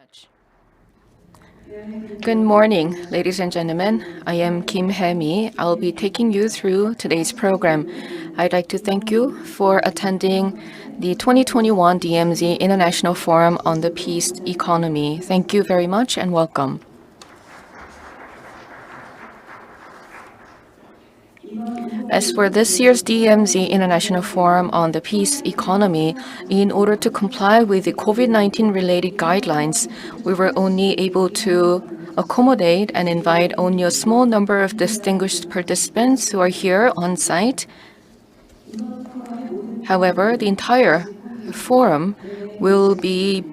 much. Good morning, ladies and gentlemen. I am Kim Hemi. I'll be taking you through today's program. I'd like to thank you for attending the 2021 DMZ International Forum on the Peace Economy. Thank you very much and welcome. As for this year's DMZ International Forum on the Peace Economy, in order to comply with the COVID-19 related guidelines, we were only able to accommodate and invite only a small number of distinguished participants who are here on site. However, the entire forum will be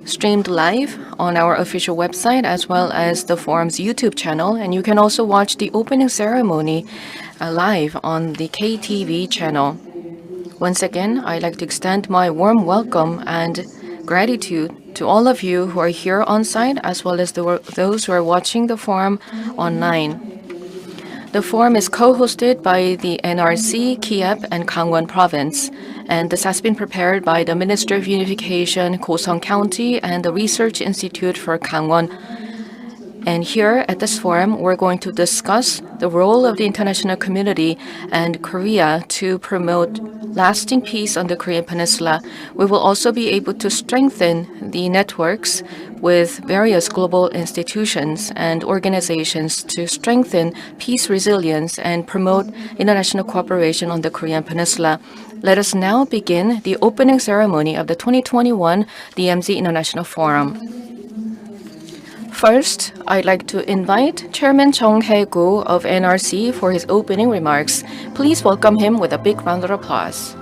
streamed live on our official website as well as the forum's YouTube channel, and you can also watch the opening ceremony live on the KTV channel. Once again, I'd like to extend my warm welcome and gratitude to all of you who are here on site as well as those who are watching the forum online. The forum is co-hosted by the NRC, Kiep, and Gangwon province, and this has been prepared by the Ministry of Unification, Goseong County, and the Research Institute for Kangwon. And here at this forum, we're going to discuss the role of the international community and Korea to promote lasting peace on the Korean Peninsula. We will also be able to strengthen the networks with various global institutions and organizations to strengthen peace resilience and promote international cooperation on the Korean Peninsula. Let us now begin the opening ceremony of the 2021 DMZ International Forum. First, I'd like to invite Chairman Chung Hae-gu of NRC for his opening remarks. Please welcome him with a big round of applause.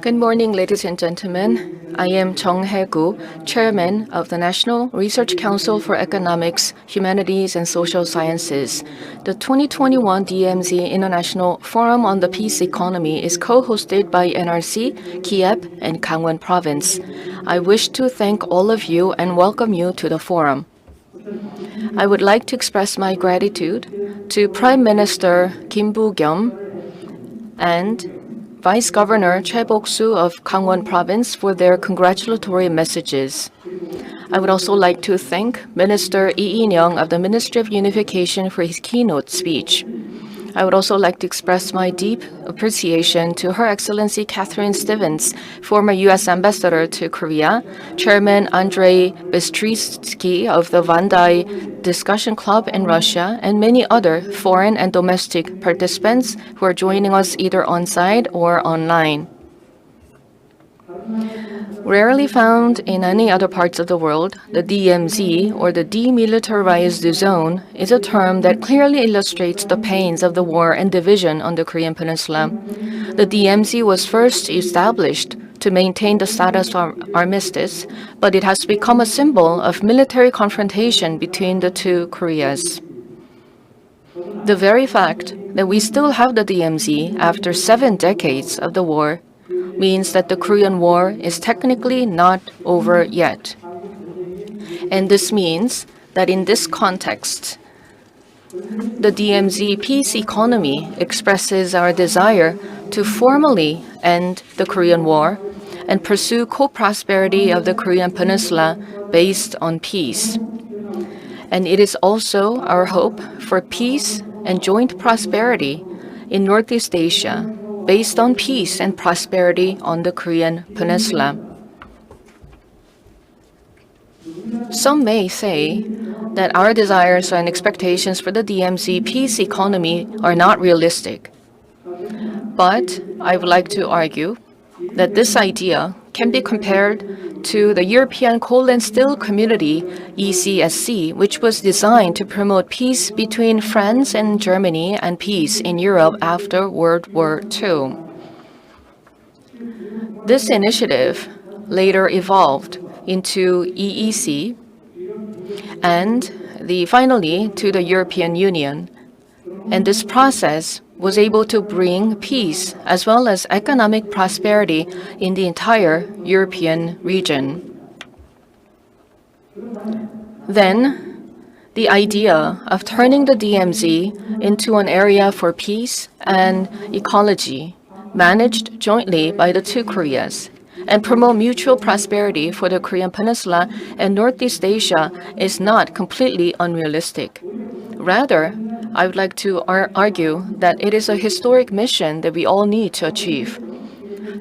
Good morning, ladies and gentlemen. I am Chung Hae-gu, Chairman of the National Research Council for Economics, Humanities and Social Sciences. The 2021 DMZ International Forum on the Peace Economy is co-hosted by NRC, Kiep, and Gangwon province. I wish to thank all of you and welcome you to the forum. I would like to express my gratitude to Prime Minister Kim Boo-kyum and Vice Governor Chaibok of Kangwon province for their congratulatory messages. I would also like to thank Minister Lee In-young of the Ministry of Unification for his keynote speech. I would also like to express my deep appreciation to Her Excellency Catherine Stevens, former U.S. Ambassador to Korea, Chairman Andrei Bystritsky of the Vandai Discussion Club in Russia, and many other foreign and domestic participants who are joining us either on-site or online. Rarely found in any other parts of the world, the DMZ, or the Demilitarized Zone, is a term that clearly illustrates the pains of the war and division on the Korean Peninsula. The DMZ was first established to maintain the status of armistice, but it has become a symbol of military confrontation between the two Koreas. The very fact that we still have the DMZ after 7 decades of the war means that the Korean War is technically not over yet. And this means that in this context, the DMZ peace economy expresses our desire to formally end the Korean War and pursue co-prosperity of the Korean Peninsula based on peace. And it is also our hope for peace and joint prosperity in Northeast Asia, based on peace and prosperity on the Korean Peninsula. Some may say that our desires and expectations for the DMZ peace economy are not realistic. But I would like to argue that this idea can be compared to the European Coal and Steel Community, ECSC, which was designed to promote peace between France and Germany and peace in Europe after World War II. This initiative later evolved into EEC and finally to the European Union. And this process was able to bring peace as well as economic prosperity in the entire European region. Then, the idea of turning the DMZ into an area for peace and ecology, managed jointly by the two Koreas, and promote mutual prosperity for the Korean Peninsula and Northeast Asia is not completely unrealistic. Rather, I would like to argue that it is a historic mission that we all need to achieve.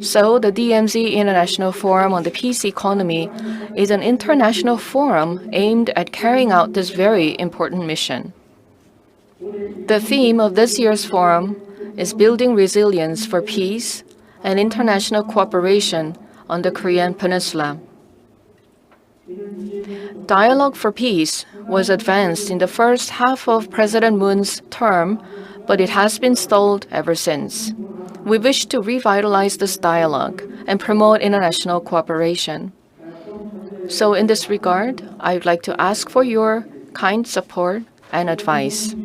So, the DMZ International Forum on the Peace Economy is an international forum aimed at carrying out this very important mission. The theme of this year's forum is building resilience for peace and international cooperation on the Korean Peninsula. Dialogue for Peace was advanced in the first half of President Moon's term, but it has been stalled ever since. We wish to revitalize this dialogue and promote international cooperation. So in this regard, I would like to ask for your kind support and advice.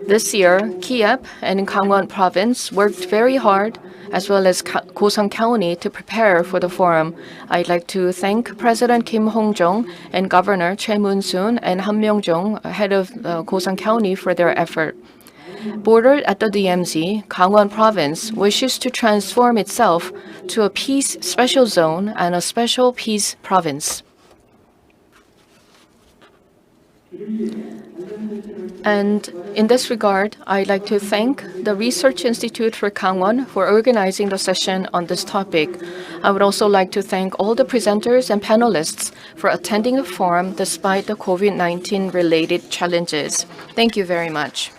This year, Kiep and Gangwon province worked very hard, as well as Goseong County, to prepare for the forum. I'd like to thank President Kim Hong-jong and Governor Choi Moon-soon and Han Myung-jong, head of Goseong County, for their effort. Bordered at the DMZ, Gangwon province wishes to transform itself to a peace special zone and a special peace province. And in this regard, I'd like to thank the Research Institute for Kangwon for organizing the session on this topic. I would also like to thank all the presenters and panelists for attending the forum despite the COVID-19 related challenges. Thank you very much.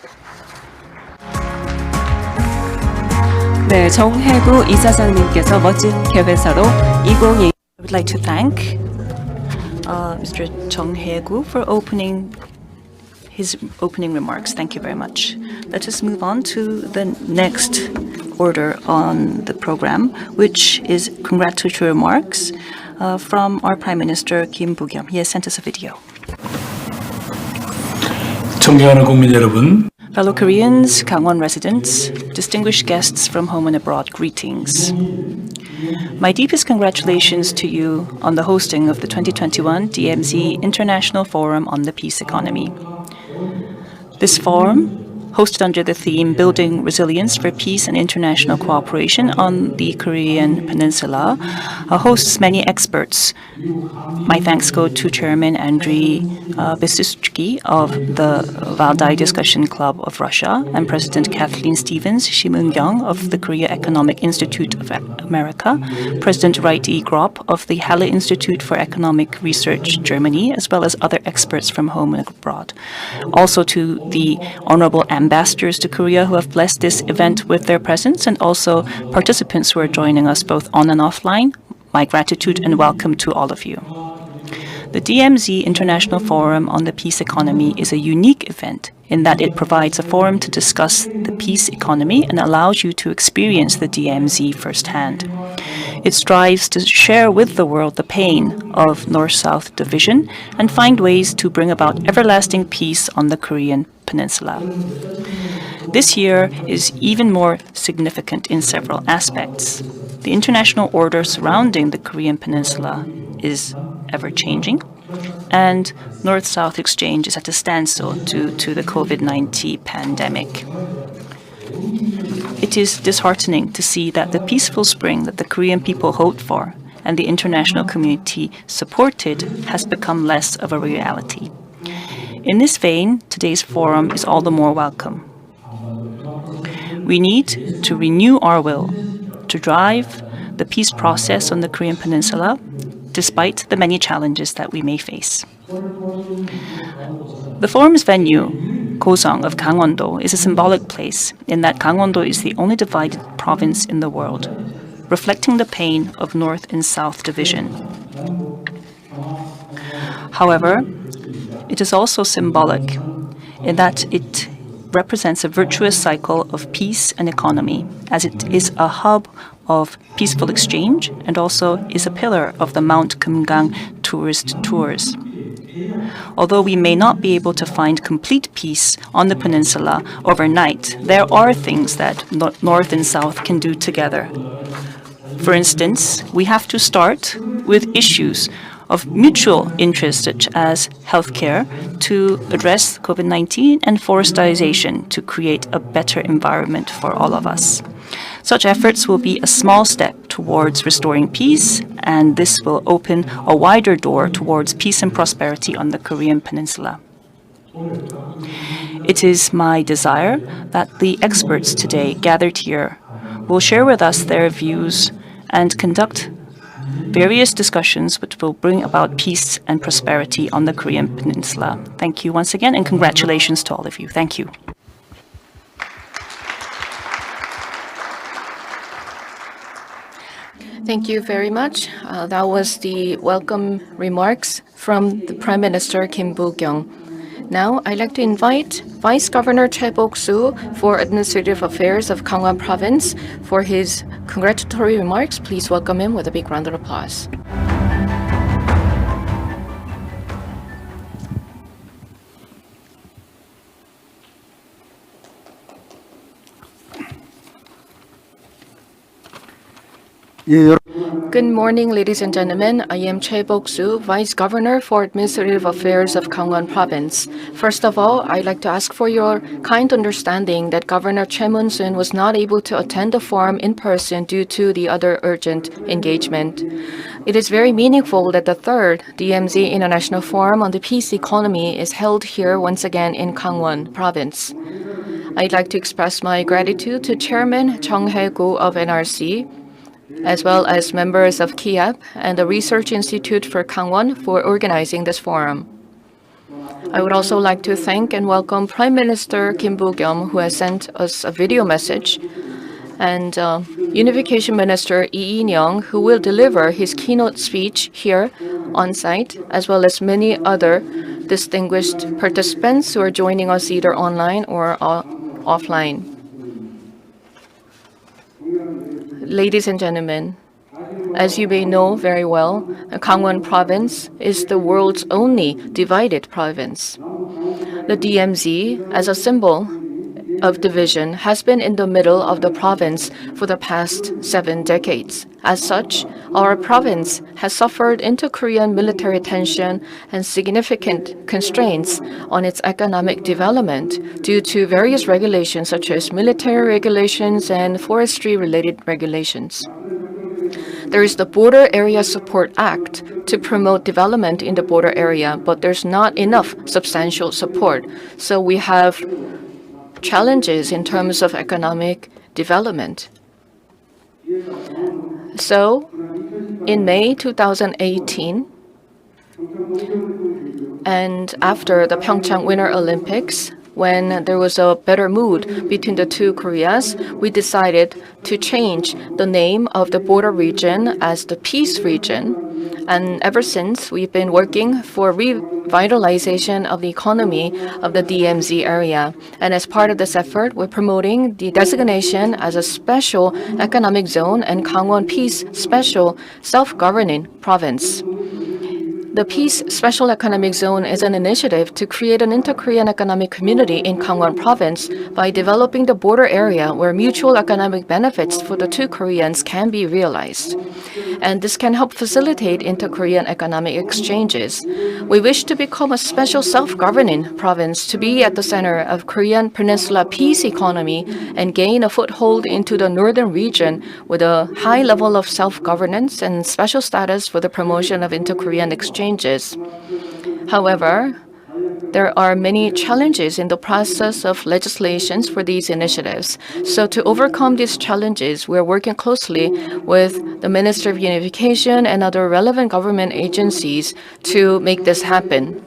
네, 정혜구 이사장님께서 멋진 개회사로 2022. I would like to thank Mr. Jung Hae-gu for his opening remarks. Thank you very much. Let us move on to the next order on the program, which is congratulatory remarks from our Prime Minister Kim Boo-kyum. He has sent us a video. 존경하는 국민 여러분. Fellow Koreans, Kangwon residents, distinguished guests from home and abroad, greetings. My deepest congratulations to you on the hosting of the 2021 DMZ International Forum on the Peace Economy. This forum, hosted under the theme Building Resilience for Peace and International Cooperation on the Korean Peninsula, hosts many experts. My thanks go to Chairman Andriy Bistricky of the Valdai Discussion Club of Russia and President Kathleen Stevens Shimungyong of the Korea Economic Institute of America, President Wright E. Gropp of the Halle Institute for Economic Research, Germany, as well as other experts from home and abroad. Also to the Honorable Ambassadors to Korea who have blessed this event with their presence, and also participants who are joining us both on and offline. My gratitude and welcome to all of you. The DMZ International Forum on the Peace Economy is a unique event in that it provides a forum to discuss the peace economy and allows you to experience the DMZ firsthand. It strives to share with the world the pain of North-South division and find ways to bring about everlasting peace on the Korean Peninsula. This year is even more significant in several aspects. The international order surrounding the Korean Peninsula is ever-changing, and North-South exchange is at a standstill due to the COVID-19 pandemic. It is disheartening to see that the peaceful spring that the Korean people hoped for and the international community supported has become less of a reality. In this vein, today's forum is all the more welcome. We need to renew our will to drive the peace process on the Korean Peninsula, despite the many challenges that we may face. The forum's venue, Goseong of Gangwon-do, is a symbolic place in that Gangwon-do is the only divided province in the world, reflecting the pain of North and South division. However, it is also symbolic in that it represents a virtuous cycle of peace and economy, as it is a hub of peaceful exchange and also is a pillar of the Mount Kumgang tourist tours. Although we may not be able to find complete peace on the peninsula overnight, there are things that North and South can do together. For instance, we have to start with issues of mutual interest such as healthcare to address COVID-19 and forestation to create a better environment for all of us. Such efforts will be a small step towards restoring peace, and this will open a wider door towards peace and prosperity on the Korean Peninsula. It is my desire that the experts today gathered here will share with us their views and conduct various discussions which will bring about peace and prosperity on the Korean Peninsula. Thank you once again, and congratulations to all of you. Thank you. Thank you very much. That was the welcome remarks from the Prime Minister Kim Boo-kyung. Now, I'd like to invite Vice Governor Chaibok for Administrative Affairs of Kangwon Province for his congratulatory remarks. Please welcome him with a big round of applause. Good morning, ladies and gentlemen. I am Chaibok Soo, Vice Governor for Administrative Affairs of Kangwon Province. First of all, I'd like to ask for your kind understanding that Governor Choi Moon-soon was not able to attend the forum in person due to the other urgent engagement. It is very meaningful that the third DMZ International Forum on the Peace Economy is held here once again in Gangwon Province. I'd like to express my gratitude to Chairman Chung Hae-go of NRC, as well as members of Kiep and the Research Institute for Kangwon for organizing this forum. I would also like to thank and welcome Prime Minister Kim Boo-kyung, who has sent us a video message, and Unification Minister Lee In-young, who will deliver his keynote speech here on site, as well as many other distinguished participants who are joining us either online or offline. Ladies and gentlemen, as you may know very well, Gangwon Province is the world's only divided province. The DMZ, as a symbol of division, has been in the middle of the province for the past 7 decades. As such, our province has suffered inter-Korean military tension and significant constraints on its economic development due to various regulations such as military regulations and forestry-related regulations. There is the Border Area Support Act to promote development in the border area, but there's not enough substantial support. So we have challenges in terms of economic development. So, in May 2018, and after the Pyeongchang Winter Olympics, when there was a better mood between the two Koreas, we decided to change the name of the border region as the Peace Region. And ever since, we've been working for revitalization of the economy of the DMZ area. And as part of this effort, we're promoting the designation as a special economic zone and Gangwon Peace Special Self-Governing Province. The Peace Special Economic Zone is an initiative to create an inter-Korean economic community in Gangwon Province by developing the border area where mutual economic benefits for the two Koreans can be realized. And this can help facilitate inter-Korean economic exchanges. We wish to become a special self-governing province to be at the center of Korean Peninsula peace economy and gain a foothold into the northern region with a high level of self-governance and special status for the promotion of inter-Korean exchanges. However, there are many challenges in the process of legislations for these initiatives. So to overcome these challenges, we're working closely with the Ministry of Unification and other relevant government agencies to make this happen.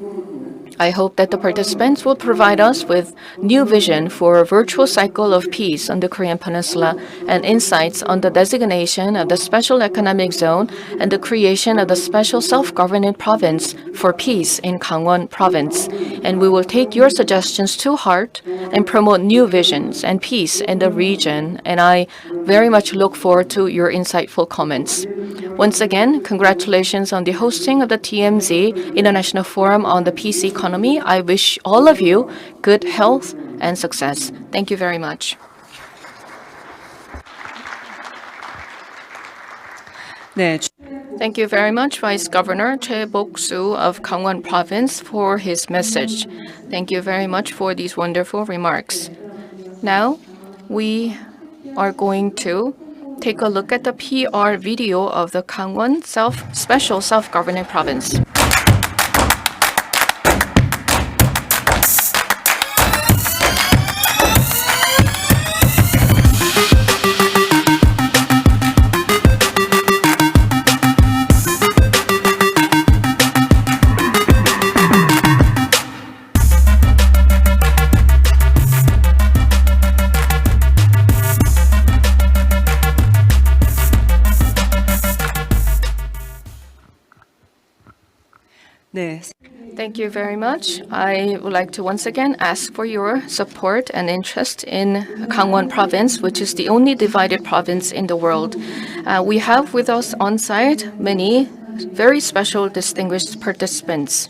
I hope that the participants will provide us with new vision for a virtual cycle of peace on the Korean Peninsula and insights on the designation of the Special Economic Zone and the creation of the Special Self-Governing Province for Peace in Gangwon Province. And we will take your suggestions to heart and promote new visions and peace in the region. And I very much look forward to your insightful comments. Once again, congratulations on the hosting of the DMZ International Forum on the Peace Economy. I wish all of you good health and success. Thank you very much. 네, Thank you very much, Vice Governor Chaibok of Kangwon Province, for his message. Thank you very much for these wonderful remarks. Now, we are going to take a look at the PR video of the Kangwon Special Self-Governing Province. Thank you very much. I would like to once again ask for your support and interest in Gangwon Province, which is the only divided province in the world. We have with us on site many very special distinguished participants.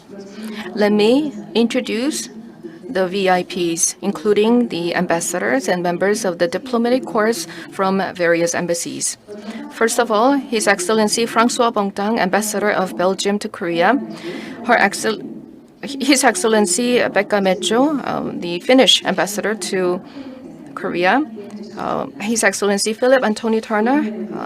Let me introduce the VIPs, including the ambassadors and members of the diplomatic corps from various embassies. First of all, His Excellency Francois Bongtang, Ambassador of Belgium to Korea. His Excellency Pekka Metso, the Finnish Ambassador to Korea. His Excellency Philip Anthony Turner,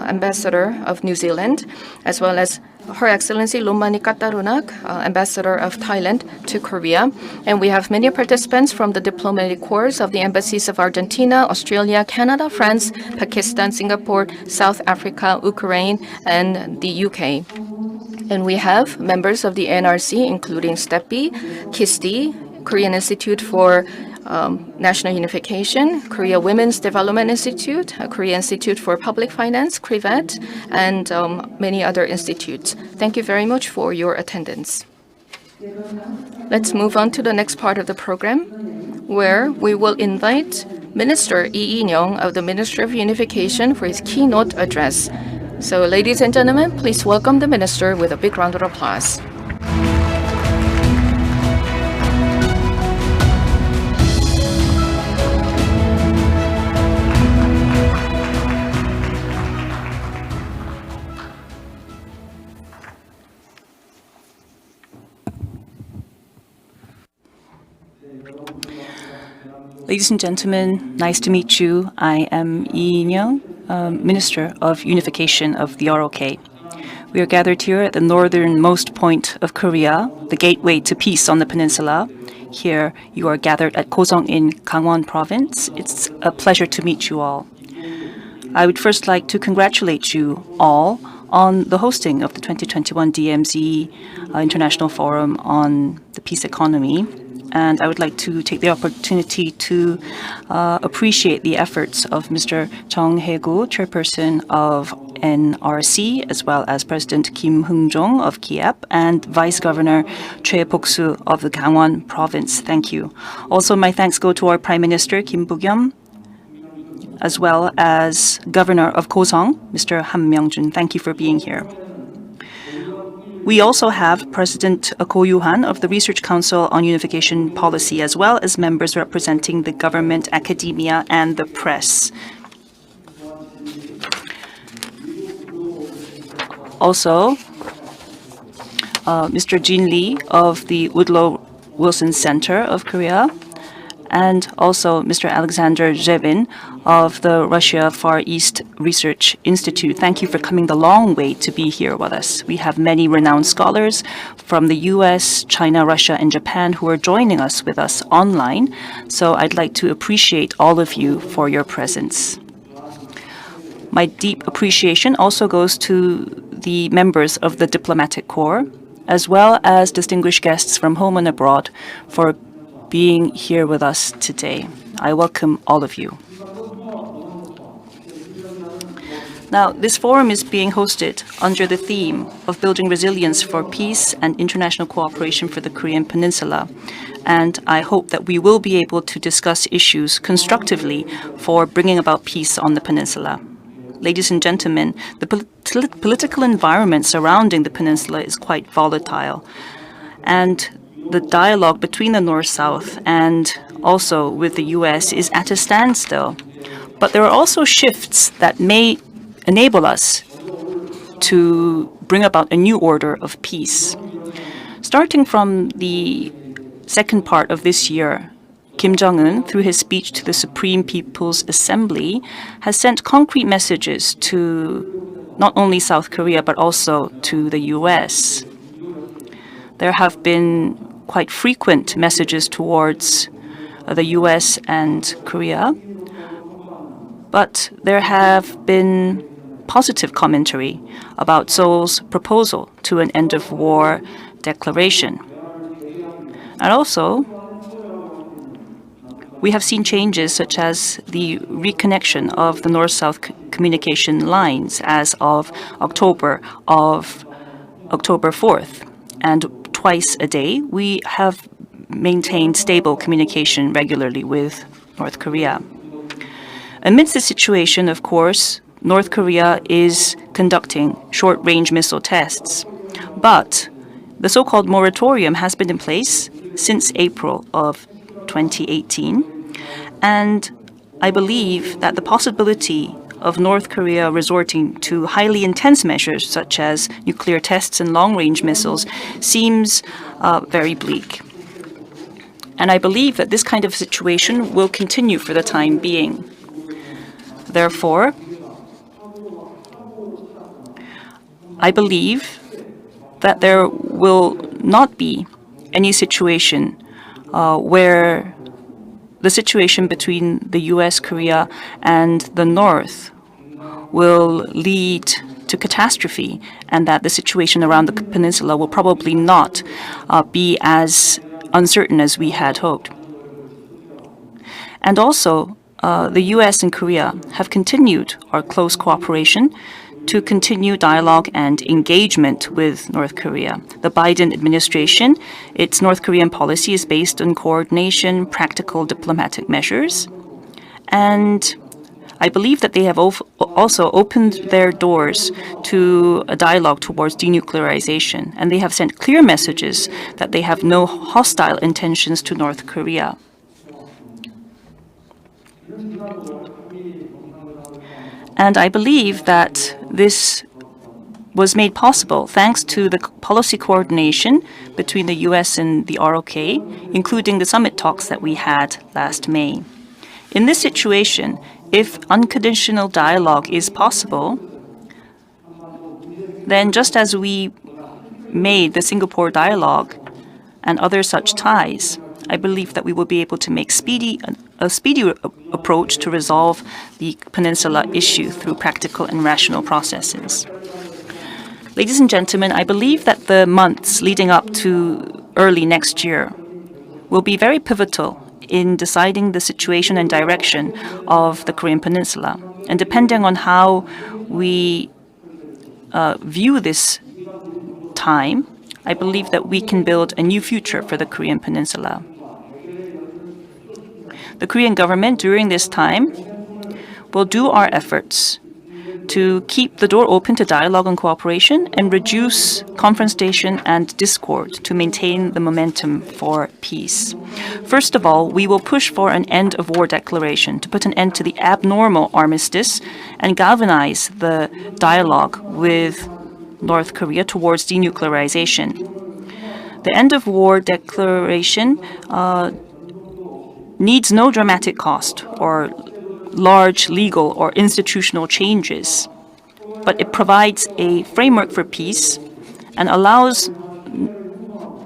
Ambassador of New Zealand, as well as Her Excellency Lomani Katarunak, Ambassador of Thailand to Korea. And we have many participants from the diplomatic corps of the embassies of Argentina, Australia, Canada, France, Pakistan, Singapore, South Africa, Ukraine, and the UK. And we have members of the NRC, including STEPI, KISTI, Korean Institute for National Unification, Korea Women's Development Institute, Korea Institute for Public Finance, KRIVET, and many other institutes. Thank you very much for your attendance. Let's move on to the next part of the program, where we will invite Minister Lee In-young of the Ministry of Unification for his keynote address. So, ladies and gentlemen, please welcome the minister with a big round of applause. Ladies and gentlemen, nice to meet you. I am Lee In-young, Minister of Unification of the ROK. We are gathered here at the northernmost point of Korea, the gateway to peace on the peninsula. Here, you are gathered at Goseong in Gangwon Province. It's a pleasure to meet you all. I would first like to congratulate you all on the hosting of the 2021 DMZ International Forum on the Peace Economy. And I would like to take the opportunity to appreciate the efforts of Mr. Jung Hae-go, Chairperson of NRC, as well as President Kim Heung-jong of Kiep, and Vice Governor Choi Bok-soo of the Gangwon Province. Thank you. Also, my thanks go to our Prime Minister, Kim Buk-yeom, as well as Governor of Goseong, Mr. Han Myung-jun. Thank you for being here. We also have President Ko Yoo-han of the Research Council on Unification Policy, as well as members representing the government, academia, and the press. Also, Mr. Jin Lee of the Woodrow Wilson Center of Korea, and also Mr. Alexander Zhevin of the Russia Far East Research Institute. Thank you for coming the long way to be here with us. We have many renowned scholars from the US, China, Russia, and Japan who are joining us with us online. So I'd like to appreciate all of you for your presence. My deep appreciation also goes to the members of the Diplomatic Corps, as well as distinguished guests from home and abroad for being here with us today. I welcome all of you. Now, this forum is being hosted under the theme of building resilience for peace and international cooperation for the Korean Peninsula. And I hope that we will be able to discuss issues constructively for bringing about peace on the peninsula. Ladies and gentlemen, the political environment surrounding the peninsula is quite volatile. And the dialogue between the North-South and also with the US is at a standstill. But there are also shifts that may enable us to bring about a new order of peace. Starting from the second part of this year, Kim Jong-un, through his speech to the Supreme People's Assembly, has sent concrete messages to not only South Korea but also to the US. There have been quite frequent messages towards the US and Korea, but there have been positive commentary about Seoul's proposal to an end-of-war declaration. And also, we have seen changes such as the reconnection of the North-South communication lines as of October 4th. And twice a day, we have maintained stable communication regularly with North Korea. Amidst the situation, of course, North Korea is conducting short-range missile tests. But the so-called moratorium has been in place since April of 2018, and I believe that the possibility of North Korea resorting to highly intense measures such as nuclear tests and long-range missiles seems very bleak. And I believe that this kind of situation will continue for the time being. Therefore, I believe that there will not be any situation where the situation between the US, Korea, and the North will lead to catastrophe, and that the situation around the peninsula will probably not be as uncertain as we had hoped. And also, the US and Korea have continued our close cooperation to continue dialogue and engagement with North Korea. The Biden administration, its North Korean policy is based on coordination, practical diplomatic measures, and I believe that they have also opened their doors to a dialogue towards denuclearization, and they have sent clear messages that they have no hostile intentions to North Korea. And I believe that this was made possible thanks to the policy coordination between the US and the ROK, including the summit talks that we had last May. In this situation, if unconditional dialogue is possible, then just as we made the Singapore dialogue and other such ties, I believe that we will be able to make a speedy approach to resolve the peninsula issue through practical and rational processes. Ladies and gentlemen, I believe that the months leading up to early next year will be very pivotal in deciding the situation and direction of the Korean Peninsula. And depending on how we view this time, I believe that we can build a new future for the Korean Peninsula. The Korean government during this time will do our efforts to keep the door open to dialogue and cooperation and reduce confrontation and discord to maintain the momentum for peace. First of all, we will push for an end-of-war declaration to put an end to the abnormal armistice and galvanize the dialogue with North Korea towards denuclearization. The end-of-war declaration needs no dramatic cost or large legal or institutional changes, but it provides a framework for peace and allows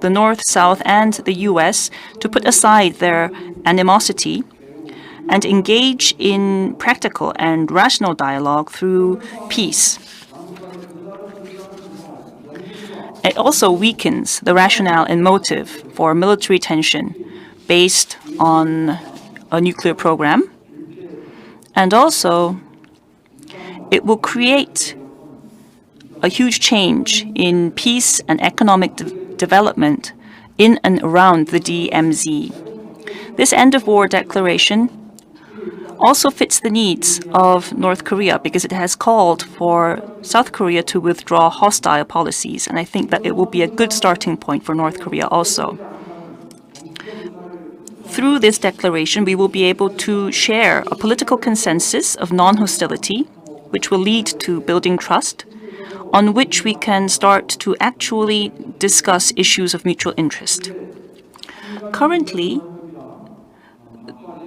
the North, South, and the US to put aside their animosity and engage in practical and rational dialogue through peace. It also weakens the rationale and motive for military tension based on a nuclear program. And also, it will create a huge change in peace and economic development in and around the DMZ. This end-of-war declaration also fits the needs of North Korea because it has called for South Korea to withdraw hostile policies, and I think that it will be a good starting point for North Korea also. Through this declaration, we will be able to share a political consensus of non-hostility, which will lead to building trust, on which we can start to actually discuss issues of mutual interest. Currently,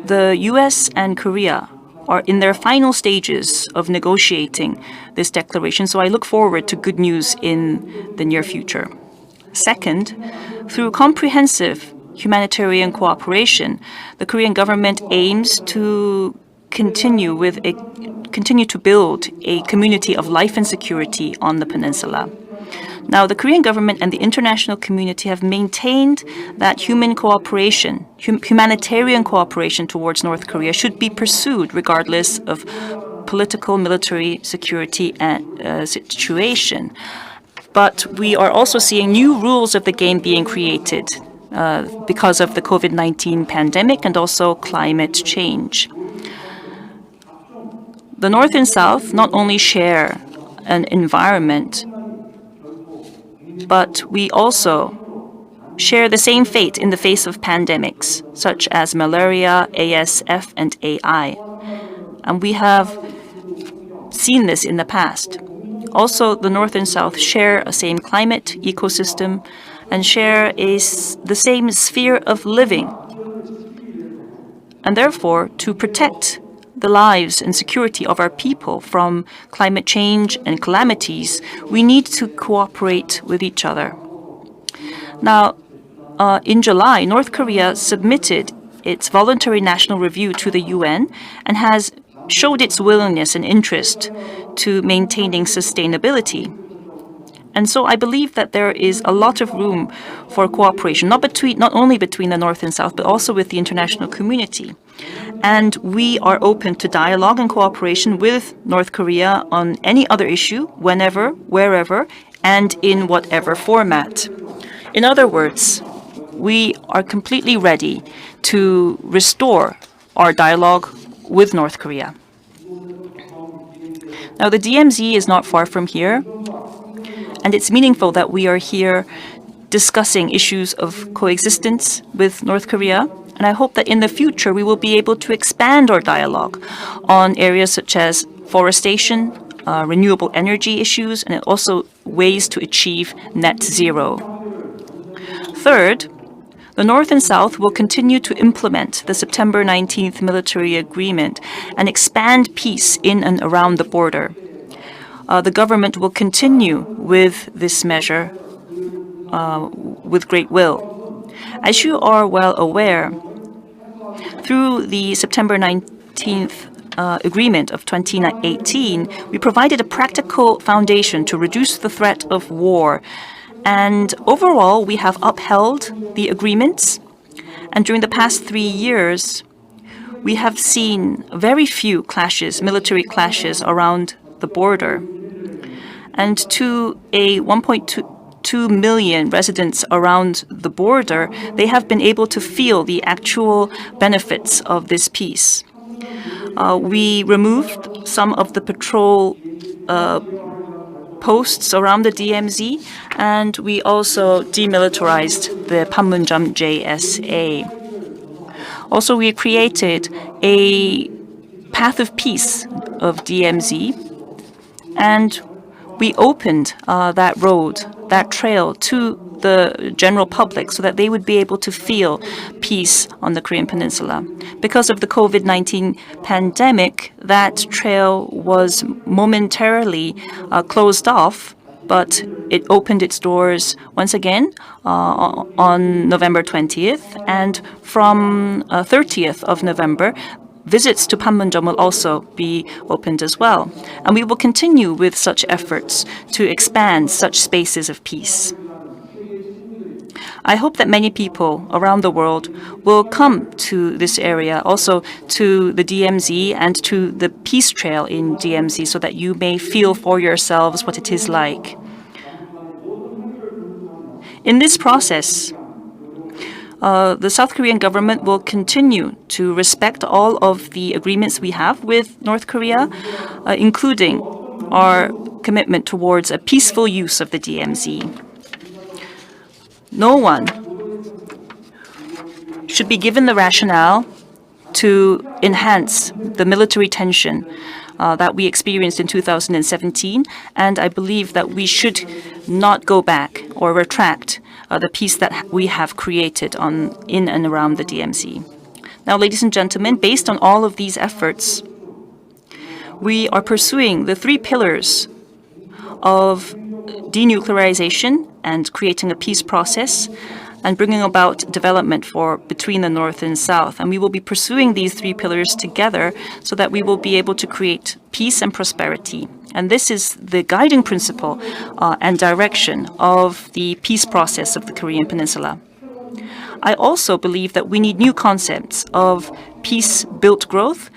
the US and Korea are in their final stages of negotiating this declaration, so I look forward to good news in the near future. Second, through comprehensive humanitarian cooperation, the Korean government aims to continue to build a community of life and security on the peninsula. Now, the Korean government and the international community have maintained that humanitarian cooperation towards North Korea should be pursued regardless of political, military, security situation. But we are also seeing new rules of the game being created because of the COVID-19 pandemic and also climate change. The North and South not only share an environment, but we also share the same fate in the face of pandemics, such as malaria, ASF, and AI. And we have seen this in the past. Also, the North and South share a same climate, ecosystem, and share the same sphere of living. And therefore, to protect the lives and security of our people from climate change and calamities, we need to cooperate with each other. Now, in July, North Korea submitted its voluntary national review to the UN and has showed its willingness and interest to maintaining sustainability. And so I believe that there is a lot of room for cooperation, not only between the North and South, but also with the international community. And we are open to dialogue and cooperation with North Korea on any other issue, whenever, wherever, and in whatever format. In other words, we are completely ready to restore our dialogue with North Korea. Now, the DMZ is not far from here, and it's meaningful that we are here discussing issues of coexistence with North Korea. And I hope that in the future we will be able to expand our dialogue on areas such as forestation, renewable energy issues, and also ways to achieve net zero. Third, the North and South will continue to implement the September 19th military agreement and expand peace in and around the border. The government will continue with this measure with great will. As you are well aware, through the September 19th agreement of 2018, we provided a practical foundation to reduce the threat of war. And overall, we have upheld the agreements. And during the past 3 years, we have seen very few clashes, military clashes around the border. And to a 1.2 million residents around the border, they have been able to feel the actual benefits of this peace. We removed some of the patrol posts around the DMZ, and we also demilitarized the Panmunjom JSA. Also, we created a path of peace of DMZ, and we opened that road, that trail to the general public so that they would be able to feel peace on the Korean Peninsula. Because of the COVID-19 pandemic, that trail was momentarily closed off, but it opened its doors once again on November 20th, and from 30th of November, visits to Panmunjom will also be opened as well. And we will continue with such efforts to expand such spaces of peace. I hope that many people around the world will come to this area, also to the DMZ and to the Peace Trail in DMZ, so that you may feel for yourselves what it is like. In this process, the South Korean government will continue to respect all of the agreements we have with North Korea, including our commitment towards a peaceful use of the DMZ. No one should be given the rationale to enhance the military tension that we experienced in 2017, and I believe that we should not go back or retract the peace that we have created in and around the DMZ. Now, ladies and gentlemen, based on all of these efforts, we are pursuing the 3 pillars of denuclearization and creating a peace process and bringing about development between the North and South. And we will be pursuing these 3 pillars together so that we will be able to create peace and prosperity. And this is the guiding principle and direction of the peace process of the Korean Peninsula. I also believe that we need new concepts of peace-built growth,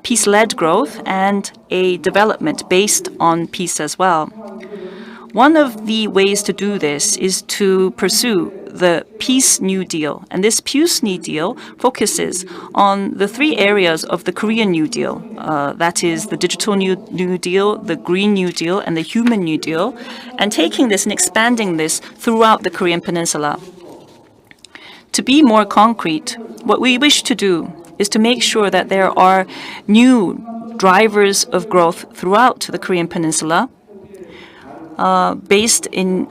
peace-led growth, and a development based on peace as well. One of the ways to do this is to pursue the Peace New Deal. And this Peace New Deal focuses on the 3 areas of the Korean New Deal. That is the Digital New Deal, the Green New Deal, and the Human New Deal, and taking this and expanding this throughout the Korean Peninsula. To be more concrete, what we wish to do is to make sure that there are new drivers of growth throughout the Korean Peninsula,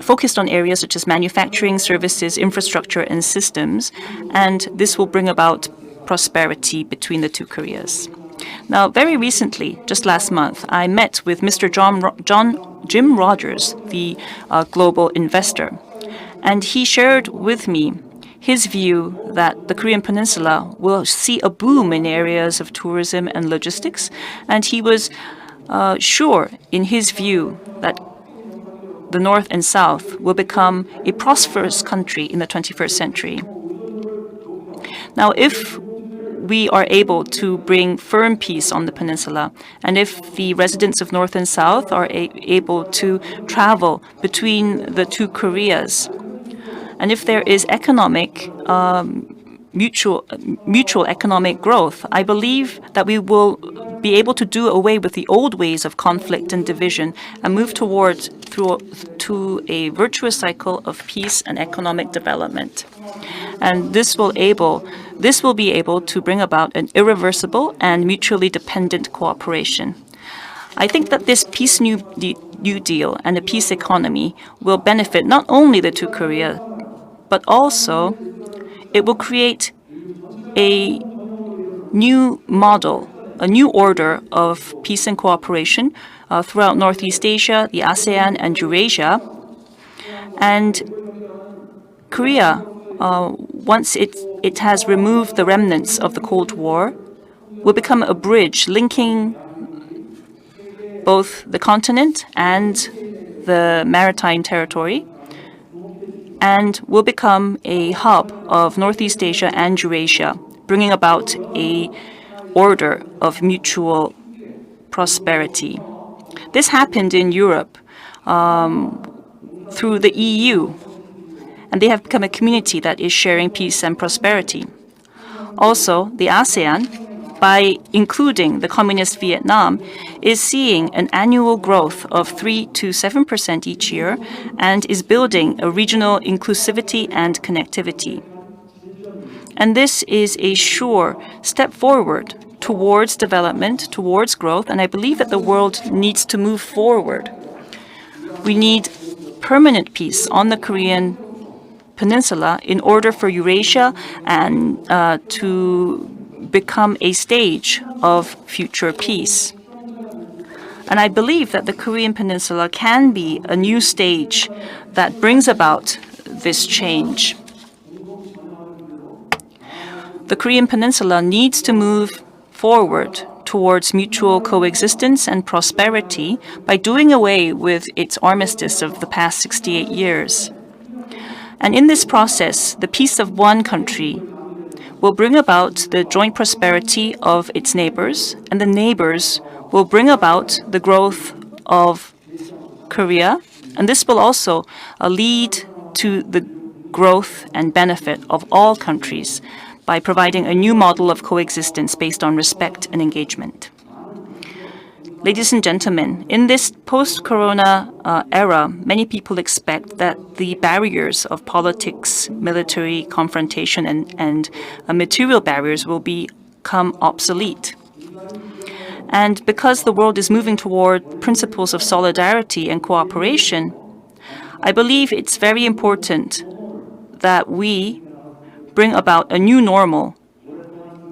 focused on areas such as manufacturing, services, infrastructure, and systems, and this will bring about prosperity between the 2 Koreas. Now, very recently, just last month, I met with Mr. Jim Rogers, the global investor, and he shared with me his view that the Korean Peninsula will see a boom in areas of tourism and logistics, and he was sure in his view that the North and South will become a prosperous country in the 21st century. Now, if we are able to bring firm peace on the peninsula, and if the residents of North and South are able to travel between the 2 Koreas, and if there is mutual economic growth, I believe that we will be able to do away with the old ways of conflict and division and move to a virtuous cycle of peace and economic development. And this will be able to bring about an irreversible and mutually dependent cooperation. I think that this Peace New Deal and a peace economy will benefit not only the 2 Koreas, but also it will create a new model, a new order of peace and cooperation throughout Northeast Asia, the ASEAN, and Eurasia. And Korea, once it has removed the remnants of the Cold War, will become a bridge linking both the continent and the maritime territory, and will become a hub of Northeast Asia and Eurasia, bringing about a order of mutual prosperity. This happened in Europe through the EU, and they have become a community that is sharing peace and prosperity. Also, the ASEAN, by including the communist Vietnam, is seeing an annual growth of 3 to 7% each year and is building a regional inclusivity and connectivity. And this is a sure step forward towards development, towards growth, and I believe that the world needs to move forward. We need permanent peace on the Korean Peninsula in order for Eurasia and to become a stage of future peace. And I believe that the Korean Peninsula can be a new stage that brings about this change. The Korean Peninsula needs to move forward towards mutual coexistence and prosperity by doing away with its armistice of the past 68 years. And in this process, the peace of one country will bring about the joint prosperity of its neighbors, and the neighbors will bring about the growth of Korea, and this will also lead to the growth and benefit of all countries by providing a new model of coexistence based on respect and engagement. Ladies and gentlemen, in this post-corona era, many people expect that the barriers of politics, military confrontation, and material barriers will become obsolete. And because the world is moving toward principles of solidarity and cooperation, I believe it's very important that we bring about a new normal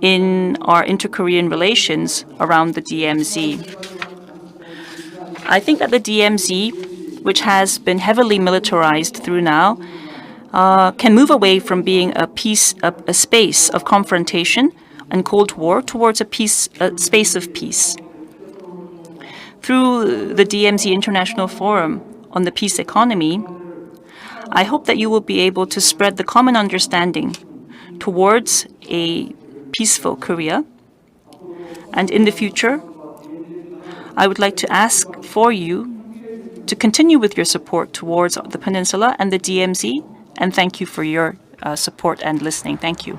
in our inter-Korean relations around the DMZ. I think that the DMZ, which has been heavily militarized through now, can move away from being a space of confrontation and Cold War towards a space of peace. Through the DMZ International Forum on the Peace Economy, I hope that you will be able to spread the common understanding towards a peaceful Korea. And in the future, I would like to ask for you to continue with your support towards the peninsula and the DMZ, and thank you for your support and listening. Thank you.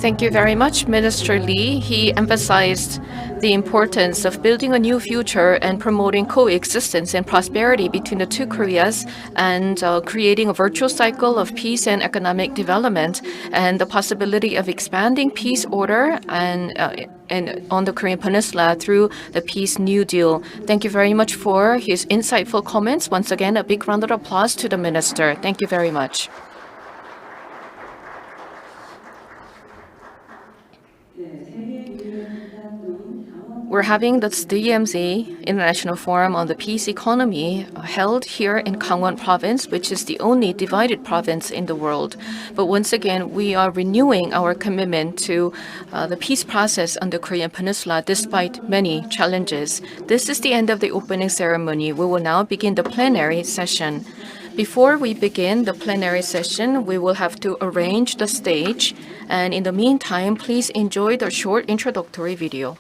Thank you very much, Minister Lee. He emphasized the importance of building a new future and promoting coexistence and prosperity between the two Koreas and creating a virtuous cycle of peace and economic development, and the possibility of expanding peace order and on the Korean Peninsula through the Peace New Deal. Thank you very much for his insightful comments. Once again, a big round of applause to the minister. Thank you very much. We're having the DMZ International Forum on the Peace Economy held here in Kangwon province, which is the only divided province in the world. But once again, we are renewing our commitment to the peace process on the Korean Peninsula despite many challenges. This is the end of the opening ceremony. We will now begin the plenary session. Before we begin the plenary session, we will have to arrange the stage. And in the meantime, please enjoy the short introductory video.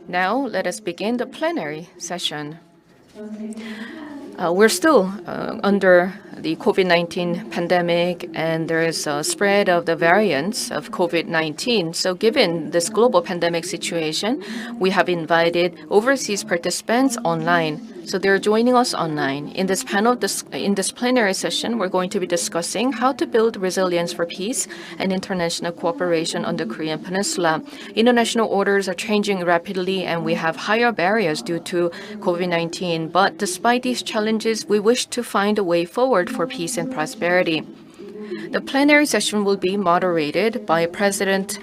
Now, let us begin the plenary session. We're still under the COVID-19 pandemic, and there is a spread of the variants of COVID-19. So given this global pandemic situation, we have invited overseas participants online. So they're joining us online. In this plenary session, we're going to be discussing how to build resilience for peace and international cooperation on the Korean Peninsula. International orders are changing rapidly, and we have higher barriers due to COVID-19. But despite these challenges, we wish to find a way forward for peace and prosperity. The plenary session will be moderated by President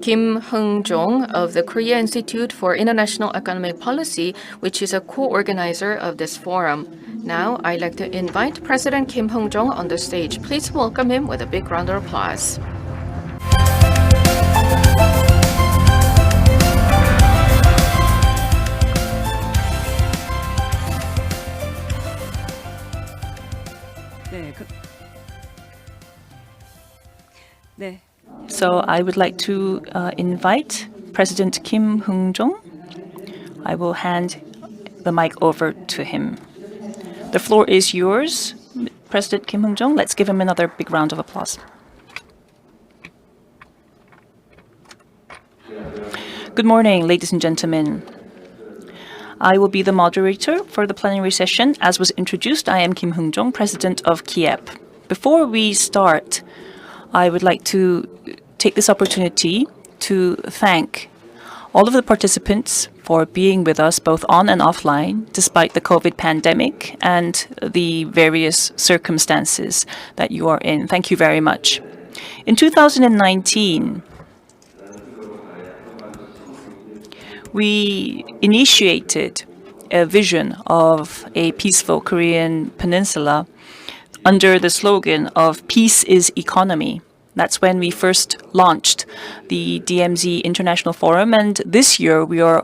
Kim Hung-jong of the Korea Institute for International Economic Policy, which is a co-organizer of this forum. Now, I'd like to invite President Kim Hung-jong on the stage. Please welcome him with a big round of applause. So I would like to invite President Kim Hung-jong. I will hand the mic over to him. The floor is yours, President Kim Hung-jong. Let's give him another big round of applause. Good morning, ladies and gentlemen. I will be the moderator for the plenary session. As was introduced, I am Kim Hung-jong, President of Kiep. Before we start, I would like to take this opportunity to thank all of the participants for being with us both on and offline despite the COVID pandemic and the various circumstances that you are in. Thank you very much. In 2019, we initiated a vision of a peaceful Korean peninsula under the slogan of Peace is Economy. That's when we first launched the DMZ International Forum, and this year we are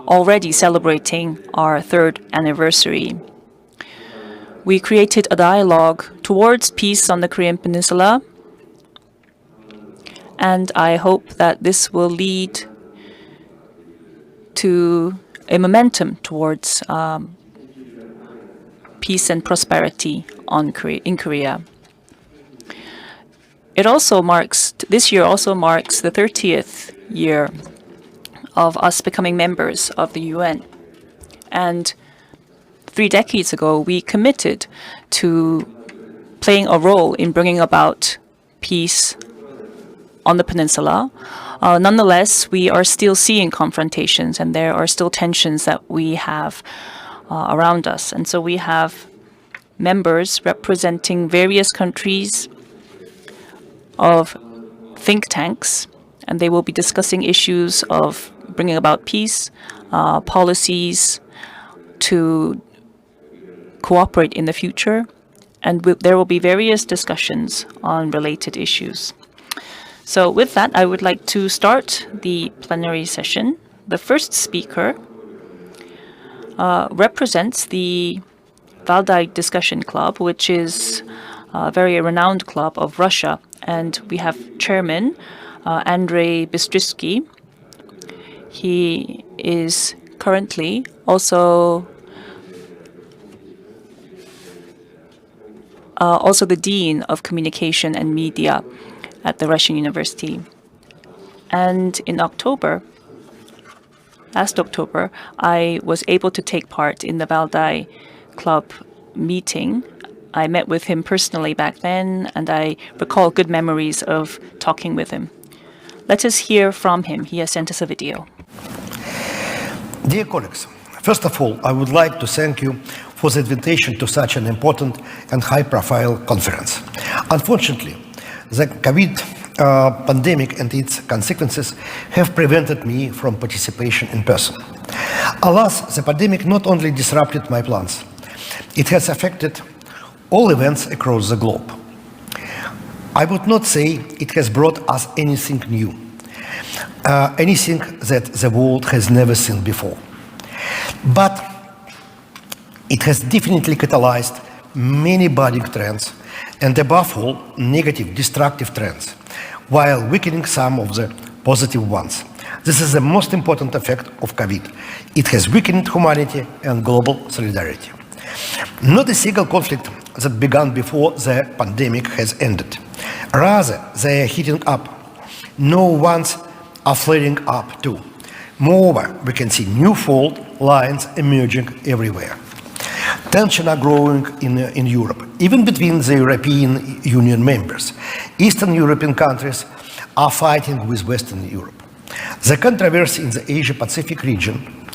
already celebrating our 3rd anniversary. We created a dialogue towards peace on the Korean Peninsula, and I hope that this will lead to a momentum towards peace and prosperity in Korea. This year also marks the 30th year of us becoming members of the UN. And 3 decades ago, we committed to playing a role in bringing about peace on the peninsula. Nonetheless, we are still seeing confrontations, and there are still tensions that we have around us. And so we have members representing various countries of think tanks, and they will be discussing issues of bringing about peace, policies to cooperate in the future, and there will be various discussions on related issues. So with that, I would like to start the plenary session. The first speaker represents the Valdai Discussion Club, which is a very renowned club of Russia. And we have Chairman Andrei Bystrisky. He is currently also the Dean of Communication and Media at the Russian University. And in last October, I was able to take part in the Valdai Club meeting. I met with him personally back then, and I recall good memories of talking with him. Let us hear from him. He has sent us a video. Dear colleagues, first of all, I would like to thank you for the invitation to such an important and high-profile conference. Unfortunately, the COVID pandemic and its consequences have prevented me from participation in person. Alas, the pandemic not only disrupted my plans, it has affected all events across the globe. I would not say it has brought us anything new, anything that the world has never seen before. But it has definitely catalyzed many budding trends, and above all, negative, destructive trends, while weakening some of the positive ones. This is the most important effect of COVID. It has weakened humanity and global solidarity. Not a single conflict that began before the pandemic has ended. Rather, they are heating up. New ones are flaring up too. Moreover, we can see new fault lines emerging everywhere. Tensions are growing in Europe, even between the European Union members. Eastern European countries are fighting with Western Europe. The controversy in the Asia-Pacific region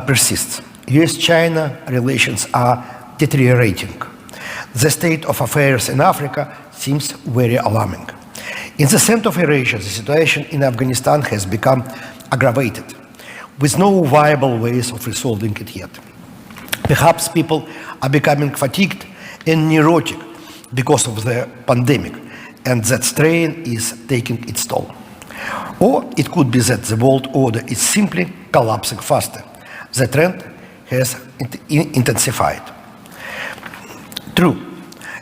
persists. US-China relations are deteriorating. The state of affairs in Africa seems very alarming. In the center of Eurasia, the situation in Afghanistan has become aggravated, with no viable ways of resolving it yet. Perhaps people are becoming fatigued and neurotic because of the pandemic, and that strain is taking its toll. Or it could be that the world order is simply collapsing faster. The trend has intensified. True,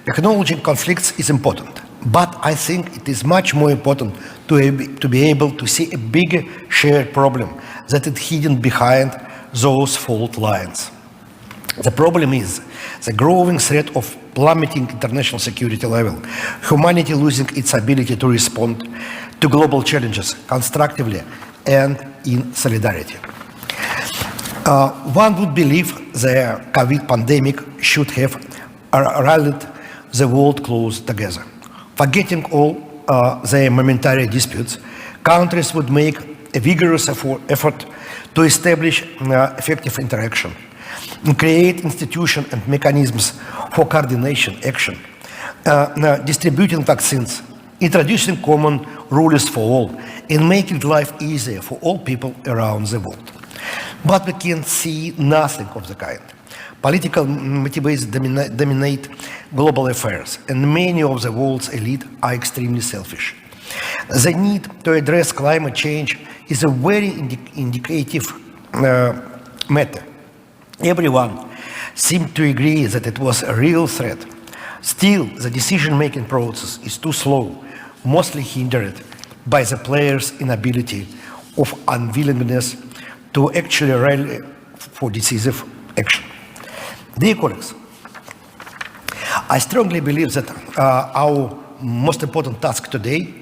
acknowledging conflicts is important, but I think it is much more important to be able to see a bigger shared problem that is hidden behind those fault lines. The problem is the growing threat of plummeting international security level, humanity losing its ability to respond to global challenges constructively and in solidarity. One would believe the COVID pandemic should have rallied the world close together. Forgetting all their momentary disputes, countries would make a vigorous effort to establish effective interaction, and create institutions and mechanisms for coordination action, distributing vaccines, introducing common rules for all, and making life easier for all people around the world. But we can see nothing of the kind. Political motivations dominate global affairs, and many of the world's elite are extremely selfish. The need to address climate change is a very indicative matter. Everyone seemed to agree that it was a real threat. Still, the decision-making process is too slow, mostly hindered by the players' inability of unwillingness to actually rally for decisive action. Dear colleagues, I strongly believe that our most important task today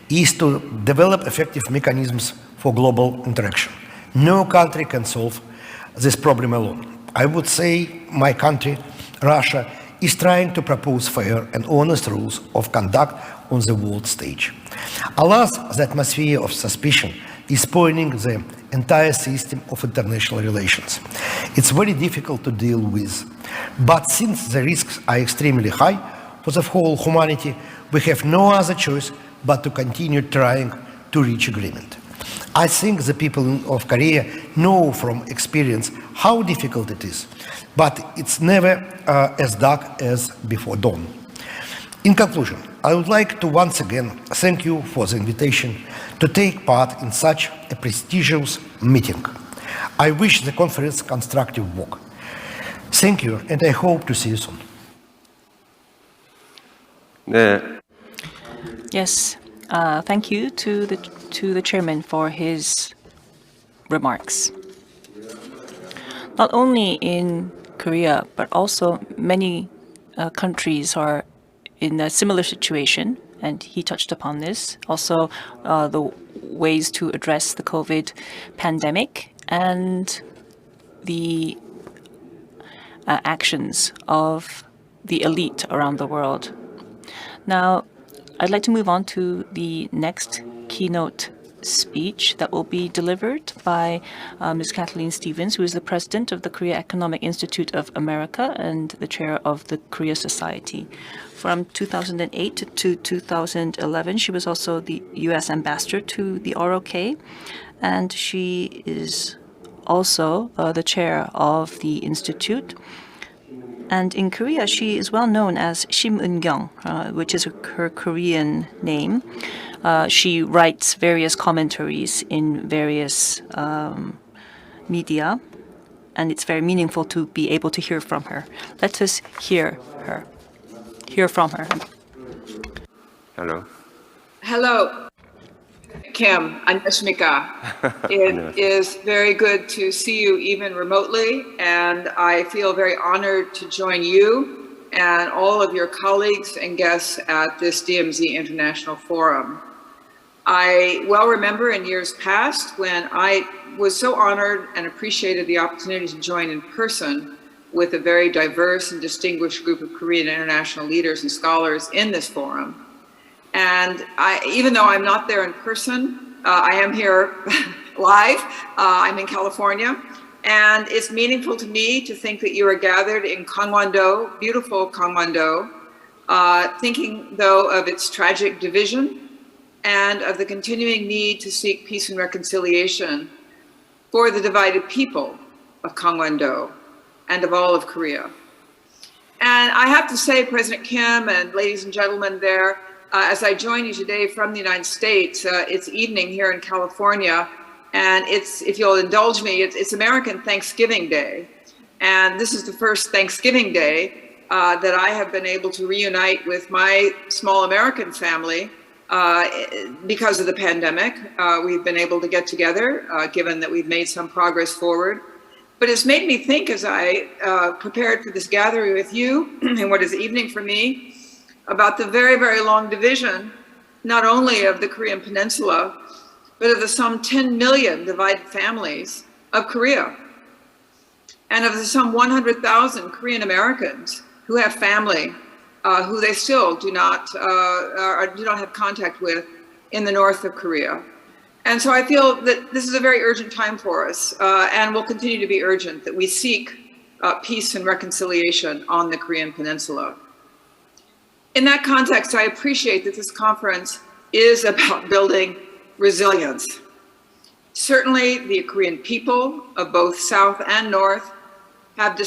is to develop effective mechanisms for global interaction. No country can solve this problem alone. I would say my country, Russia, is trying to propose fair and honest rules of conduct on the world stage. Alas, the atmosphere of suspicion is spoiling the entire system of international relations. It's very difficult to deal with. But since the risks are extremely high for the whole humanity, we have no other choice but to continue trying to reach agreement. I think the people of Korea know from experience how difficult it is, but it's never as dark as before dawn. In conclusion, I would like to once again thank you for the invitation to take part in such a prestigious meeting. I wish the conference constructive work. Thank you, and I hope to see you soon. Yes, thank you to the chairman for his remarks. Not only in Korea, but also many countries are in a similar situation, and he touched upon this. Also, the ways to address the COVID pandemic and the actions of the elite around the world. Now, I'd like to move on to the next keynote speech that will be delivered by Ms. Kathleen Stevens, who is the president of the Korea Economic Institute of America and the chair of the Korea Society. From 2008 to 2011, she was also the U.S. ambassador to the ROK, and she is also the chair of the institute. And in Korea, she is well known as Shim Eun-kyung, which is her Korean name. She writes various commentaries in various media, and it's very meaningful to be able to hear from her. Let us hear from her. Hello. Hello, Kim. 안녕하십니까. It is very good to see you even remotely, and I feel very honored to join you and all of your colleagues and guests at this DMZ International Forum. I well remember in years past when I was so honored and appreciated the opportunity to join in person with a very diverse and distinguished group of Korean international leaders and scholars in this forum. And even though I'm not there in person, I am here live. I'm in California. And it's meaningful to me to think that you are gathered in Kangwon-do, beautiful Kangwon-do, thinking though of its tragic division and of the continuing need to seek peace and reconciliation for the divided people of Kangwon-do and of all of Korea. And I have to say, President Kim and ladies and gentlemen there, as I join you today from the United States, it's evening here in California, and it's, if you'll indulge me, it's American Thanksgiving Day. And this is the first Thanksgiving Day that I have been able to reunite with my small American family because of the pandemic. We've been able to get together, given that we've made some progress forward. But it's made me think as I prepared for this gathering with you, and what is evening for me, about the very, very long division, not only of the Korean Peninsula, but of the some 10 million divided families of Korea, and of the some 100,000 Korean Americans who have family who they still do not have contact with in the north of Korea. And so I feel that this is a very urgent time for us, and will continue to be urgent, that we seek peace and reconciliation on the Korean Peninsula. In that context, I appreciate that this conference is about building resilience. Certainly, the Korean people of both South and North have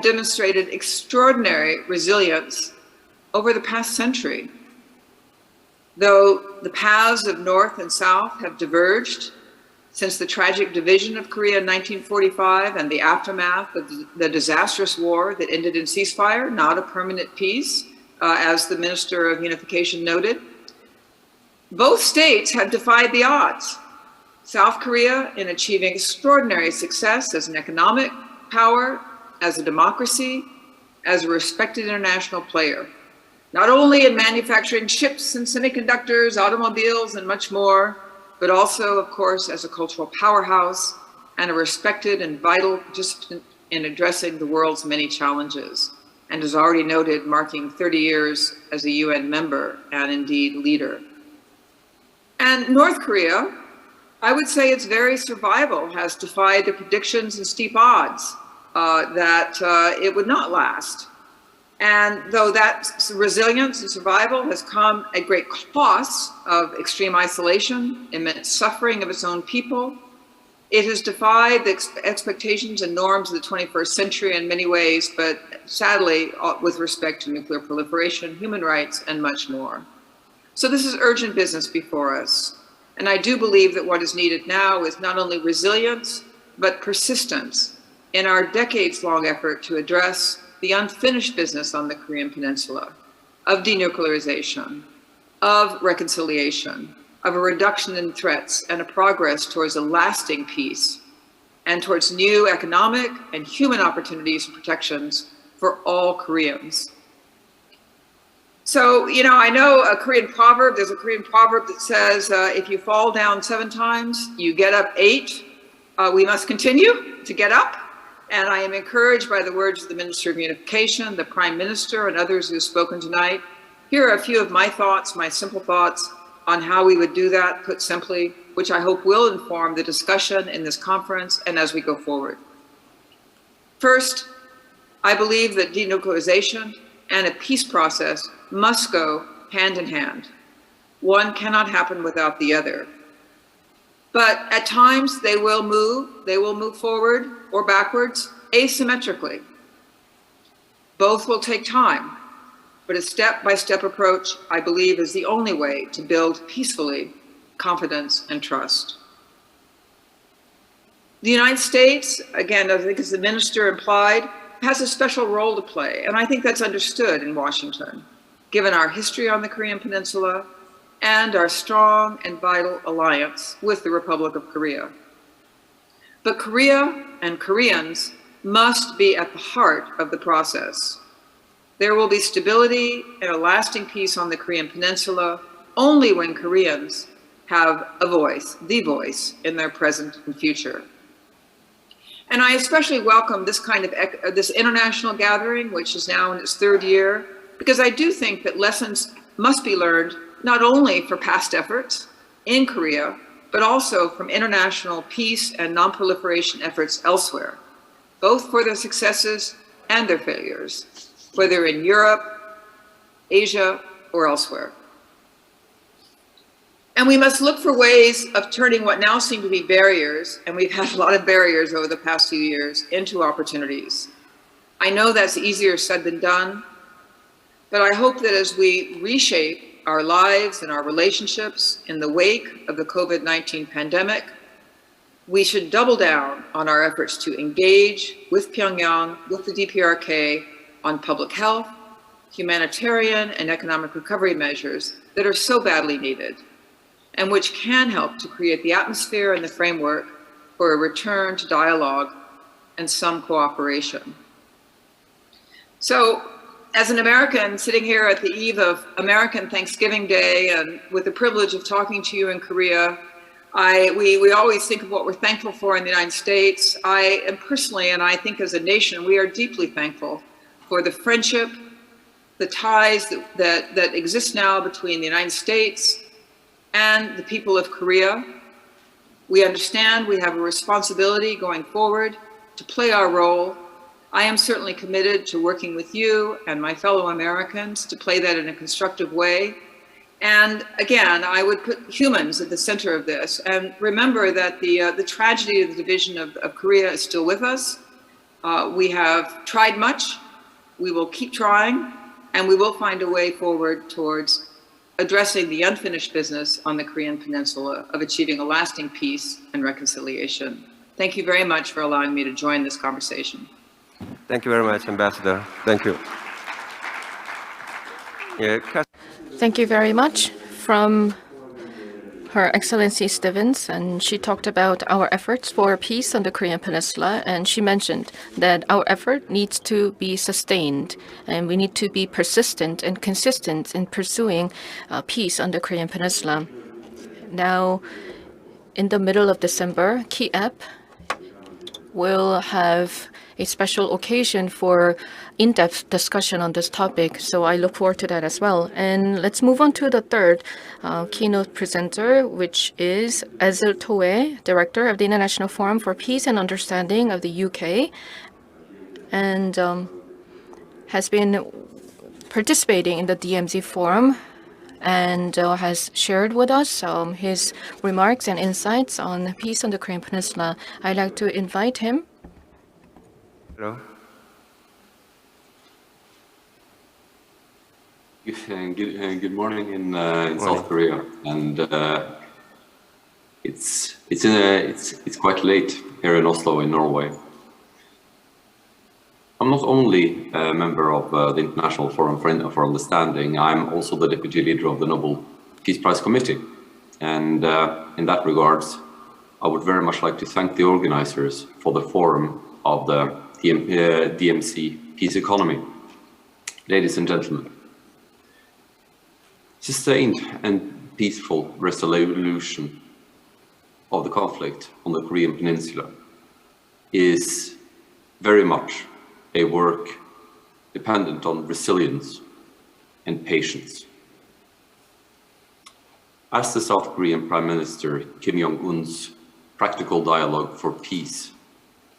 demonstrated extraordinary resilience over the past century. Though the paths of North and South have diverged since the tragic division of Korea in 1945 and the aftermath of the disastrous war that ended in ceasefire, not a permanent peace, as the Minister of Unification noted, both states have defied the odds. South Korea in achieving extraordinary success as an economic power, as a democracy, as a respected international player, not only in manufacturing chips and semiconductors, automobiles, and much more, but also, of course, as a cultural powerhouse and a respected and vital participant in addressing the world's many challenges, and as already noted, marking 30 years as a UN member and indeed leader. And North Korea, I would say its very survival has defied the predictions and steep odds that it would not last. And though that resilience and survival has come at great cost of extreme isolation, immense suffering of its own people, it has defied the expectations and norms of the 21st century in many ways, but sadly, with respect to nuclear proliferation, human rights, and much more. So this is urgent business before us. And I do believe that what is needed now is not only resilience, but persistence in our decades-long effort to address the unfinished business on the Korean Peninsula of denuclearization, of reconciliation, of a reduction in threats and a progress towards a lasting peace and towards new economic and human opportunities and protections for all Koreans. So, you know, I know a Korean proverb, there's a Korean proverb that says, if you fall down 7 times, you get up 8. We must continue to get up. And I am encouraged by the words of the Minister of Unification, the Prime Minister, and others who have spoken tonight. Here are a few of my thoughts, my simple thoughts on how we would do that, put simply, which I hope will inform the discussion in this conference and as we go forward. First, I believe that denuclearization and a peace process must go hand in hand. One cannot happen without the other. But at times they will move forward or backwards asymmetrically. Both will take time, but a step-by-step approach, I believe, is the only way to build peacefully confidence and trust. The United States, again, I think as the minister implied, has a special role to play, and I think that's understood in Washington, given our history on the Korean Peninsula and our strong and vital alliance with the Republic of Korea. But Korea and Koreans must be at the heart of the process. There will be stability and a lasting peace on the Korean Peninsula only when Koreans have a voice, the voice, in their present and future. And I especially welcome this kind of this international gathering, which is now in its 3rd year, because I do think that lessons must be learned not only for past efforts in Korea, but also from international peace and non-proliferation efforts elsewhere, both for their successes and their failures, whether in Europe, Asia, or elsewhere. And we must look for ways of turning what now seem to be barriers, and we've had a lot of barriers over the past few years, into opportunities. I know that's easier said than done, but I hope that as we reshape our lives and our relationships in the wake of the COVID-19 pandemic, we should double down on our efforts to engage with Pyongyang, with the DPRK, on public health, humanitarian, and economic recovery measures that are so badly needed, and which can help to create the atmosphere and the framework for a return to dialogue and some cooperation. So, as an American sitting here at the eve of American Thanksgiving Day and with the privilege of talking to you in Korea, we always think of what we're thankful for in the United States. I am personally, and I think as a nation, we are deeply thankful for the friendship, the ties that exist now between the United States and the people of Korea. We understand we have a responsibility going forward to play our role. I am certainly committed to working with you and my fellow Americans to play that in a constructive way. And again, I would put humans at the center of this and remember that the tragedy of the division of Korea is still with us. We have tried much, we will keep trying, and we will find a way forward towards addressing the unfinished business on the Korean Peninsula of achieving a lasting peace and reconciliation. Thank you very much for allowing me to join this conversation. Thank you very much, Ambassador. Thank you. Yeah, Thank you very much from Her Excellency Stevens, and she talked about our efforts for peace on the Korean Peninsula, and she mentioned that our effort needs to be sustained, and we need to be persistent and consistent in pursuing peace on the Korean Peninsula. Now, in the middle of December, Kiep will have a special occasion for in-depth discussion on this topic, so I look forward to that as well. And let's move on to the third keynote presenter, which is Ezil Toe, Director of the International Forum for Peace and Understanding of the UK, and has been participating in the DMZ Forum and has shared with us his remarks and insights on peace on the Korean Peninsula. I'd like to invite him. hello. Good morning in South Korea, and it's quite late here in Oslo, in Norway. I'm not only a member of the International Forum for Understanding, I'm also the deputy leader of the Nobel Peace Prize Committee, and in that regards, I would very much like to thank the organizers for the forum of the DMZ Peace Economy. Ladies and gentlemen, sustained and peaceful resolution of the conflict on the Korean Peninsula is very much a work dependent on resilience and patience. As the South Korean Prime Minister Kim Jong-un's practical dialogue for peace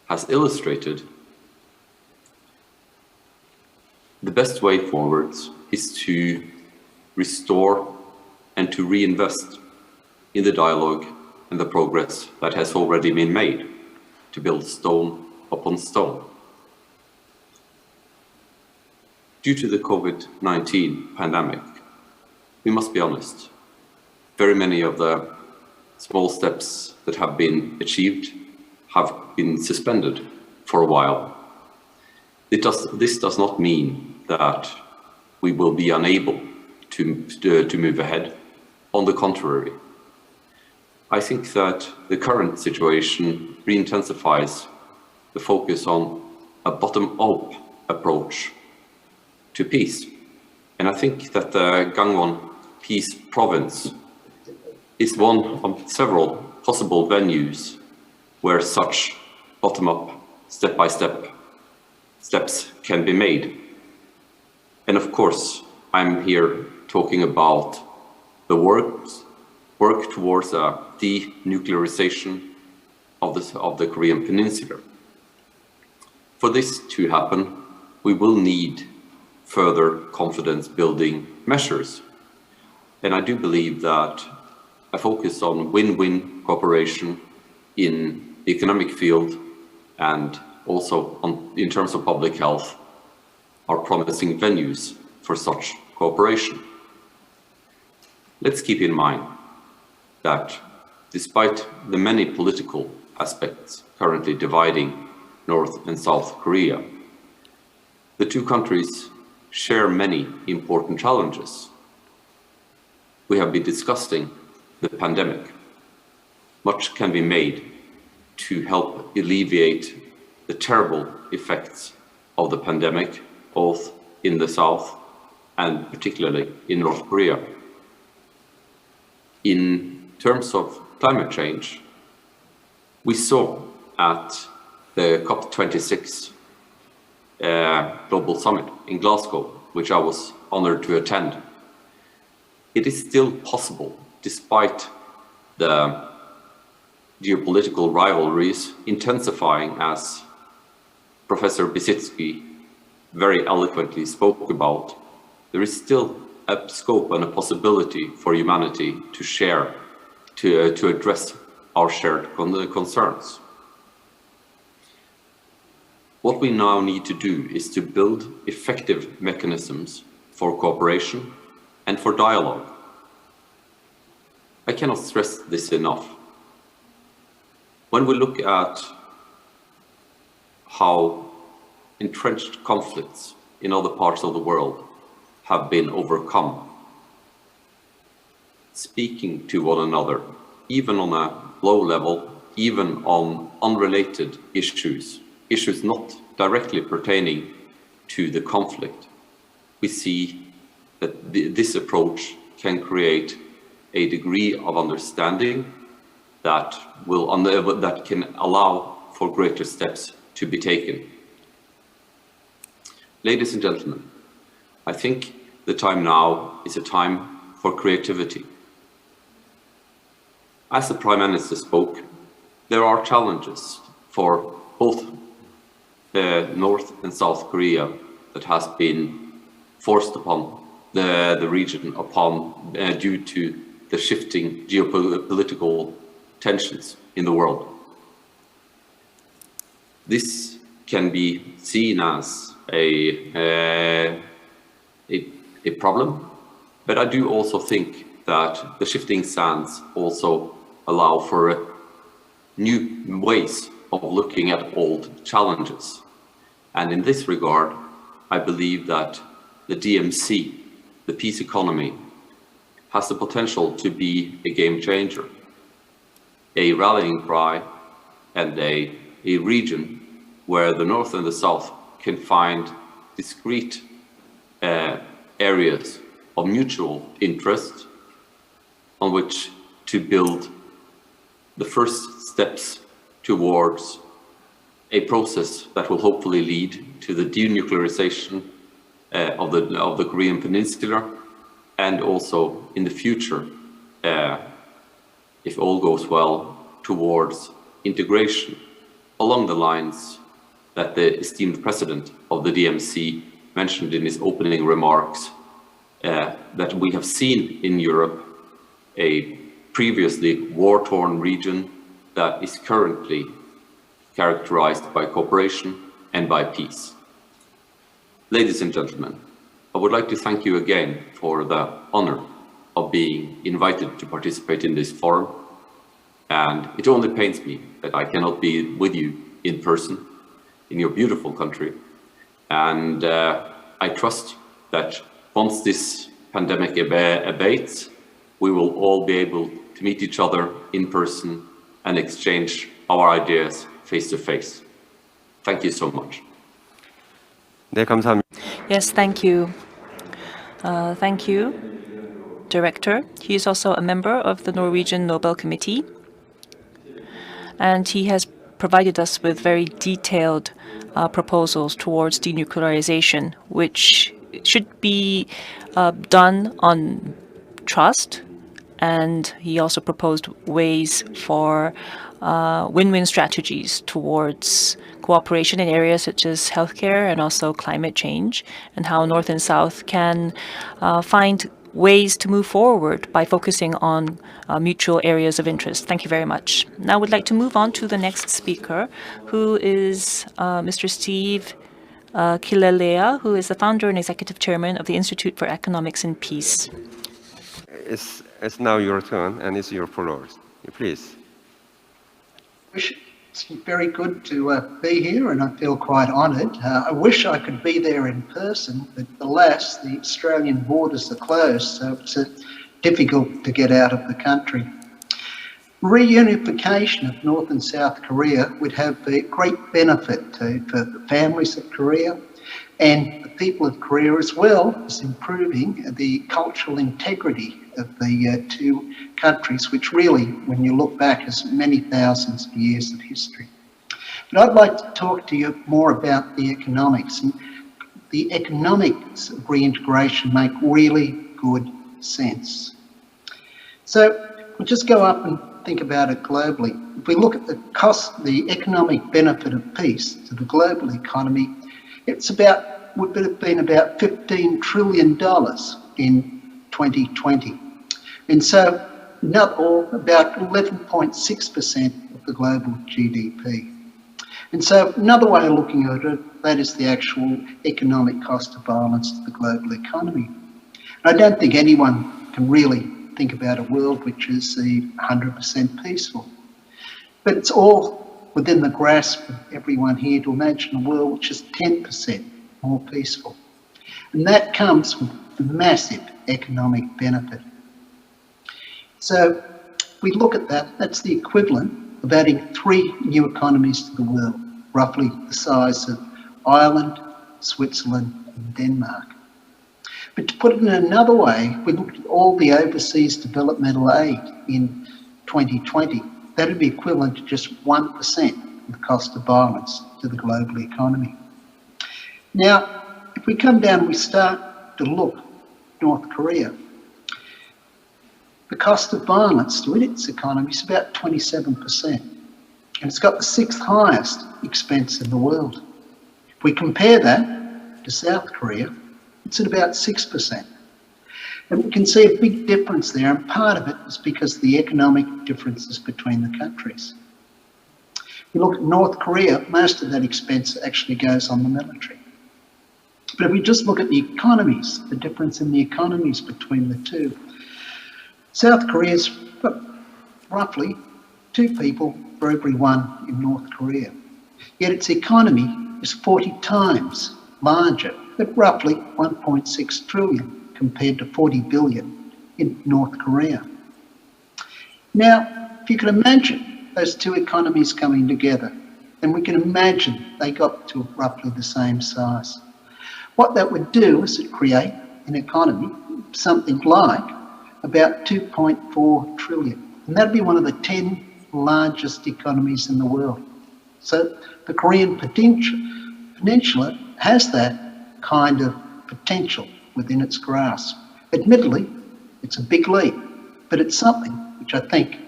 has illustrated, the best way forward is to restore and to reinvest in the dialogue and the progress that has already been made, to build stone upon stone. Due to the COVID-19 pandemic, we must be honest, very many of the small steps that have been achieved have been suspended for a while. This does not mean that we will be unable to move ahead. On the contrary, I think that the current situation re-intensifies the focus on a bottom-up approach to peace. And I think that the Gangwon Peace Province is one of several possible venues where such bottom-up, step-by-step steps can be made. And of course, I'm here talking about the work towards a denuclearization of the Korean Peninsula. For this to happen, we will need further confidence-building measures. And I do believe that a focus on win-win cooperation in the economic field and also in terms of public health are promising venues for such cooperation. Let's keep in mind that despite the many political aspects currently dividing North and South Korea, the two countries share many important challenges. We have been discussing the pandemic. Much can be made to help alleviate the terrible effects of the pandemic, both in the South and particularly in North Korea. In terms of climate change, we saw at the COP26 Global Summit in Glasgow, which I was honored to attend, it is still possible, despite the geopolitical rivalries intensifying, as Professor Bisitsky very eloquently spoke about, there is still a scope and a possibility for humanity to share, to address our shared concerns. what we now need to do is to build effective mechanisms for cooperation and for dialogue. I cannot stress this enough. When we look at how entrenched conflicts in other parts of the world have been overcome, speaking to one another, even on a low level, even on unrelated issues not directly pertaining to the conflict, we see that this approach can create a degree of understanding that can allow for greater steps to be taken. Ladies and gentlemen, I think the time now is a time for creativity. As the Prime Minister spoke, there are challenges for both North and South Korea that has been forced upon the region due to the shifting geopolitical tensions in the world. This can be seen as a problem, but I do also think that the shifting sands also allow for new ways of looking at old challenges. And in this regard, I believe that the DMZ, the peace economy, has the potential to be a game changer, a rallying cry, and a region where the North and the South can find discrete areas of mutual interest on which to build the first steps towards a process that will hopefully lead to the denuclearization of the Korean Peninsula, and also in the future, if all goes well, towards integration along the lines that the esteemed president of the DMZ mentioned in his opening remarks, that we have seen in Europe a previously war-torn region that is currently characterized by cooperation and by peace. Ladies and gentlemen, I would like to thank you again for the honor of being invited to participate in this forum. And it only pains me that I cannot be with you in person in your beautiful country. And I trust that once this pandemic abates, we will all be able to meet each other in person and exchange our ideas face to face. Thank you so much. 네, 감사합니다. Yes, thank you. Thank you, Director. He is also a member of the Norwegian Nobel Committee, and he has provided us with very detailed proposals towards denuclearization, which should be done on trust. And he also proposed ways for win-win strategies towards cooperation in areas such as healthcare and also climate change, and how North and South can find ways to move forward by focusing on mutual areas of interest. Thank you very much. Now I would like to move on to the next speaker, who is Mr. Steve Kilelea, who is the founder and executive chairman of the Institute for Economics and Peace. It's now your turn, and it's your followers. Please. It's very good to be here, and I feel quite honoured. I wish I could be there in person, but alas, the Australian borders are closed, so it's difficult to get out of the country. Reunification of North and South Korea would have a great benefit for the families of Korea and the people of Korea, as well as improving the cultural integrity of the two countries, which really, when you look back, has many thousands of years of history. But I'd like to talk to you more about the economics. And the economics of reintegration make really good sense. So we'll just go up and think about it globally. If we look at the cost, the economic benefit of peace to the global economy, would have been about $15 trillion in 2020. And so, about 11.6% of the global GDP. And so another way of looking at it, that is the actual economic cost of violence to the global economy. And I don't think anyone can really think about a world which is 100% peaceful. But it's all within the grasp of everyone here to imagine a world which is 10% more peaceful. And that comes with massive economic benefit. So if we look at that, that's the equivalent of adding 3 new economies to the world, roughly the size of Ireland, Switzerland and Denmark. But to put it in another way, we looked at all the overseas developmental aid in 2020. That would be equivalent to just 1% of the cost of violence to the global economy. Now, if we come down and we start to look at North Korea, the cost of violence to its economy is about 27%. And it's got the 6th highest expense in the world. If we compare that to South Korea, it's at about 6%. And we can see a big difference there, and part of it is because of the economic differences between the countries. If you look at North Korea, most of that expense actually goes on the military. But if we just look at the economies, the difference in the economies between the two, South Korea's got roughly 2 people for every 1 in North Korea. Yet its economy is 40 times larger, at roughly 1.6 trillion compared to 40 billion in North Korea. Now, if you can imagine those 2 economies coming together, then we can imagine they got to roughly the same size. What that would do is it create an economy, something like about 2.4 trillion. And that'd be one of the 10 largest economies in the world. So the Korean Peninsula has that kind of potential within its grasp. Admittedly, it's a big leap, but it's something which I think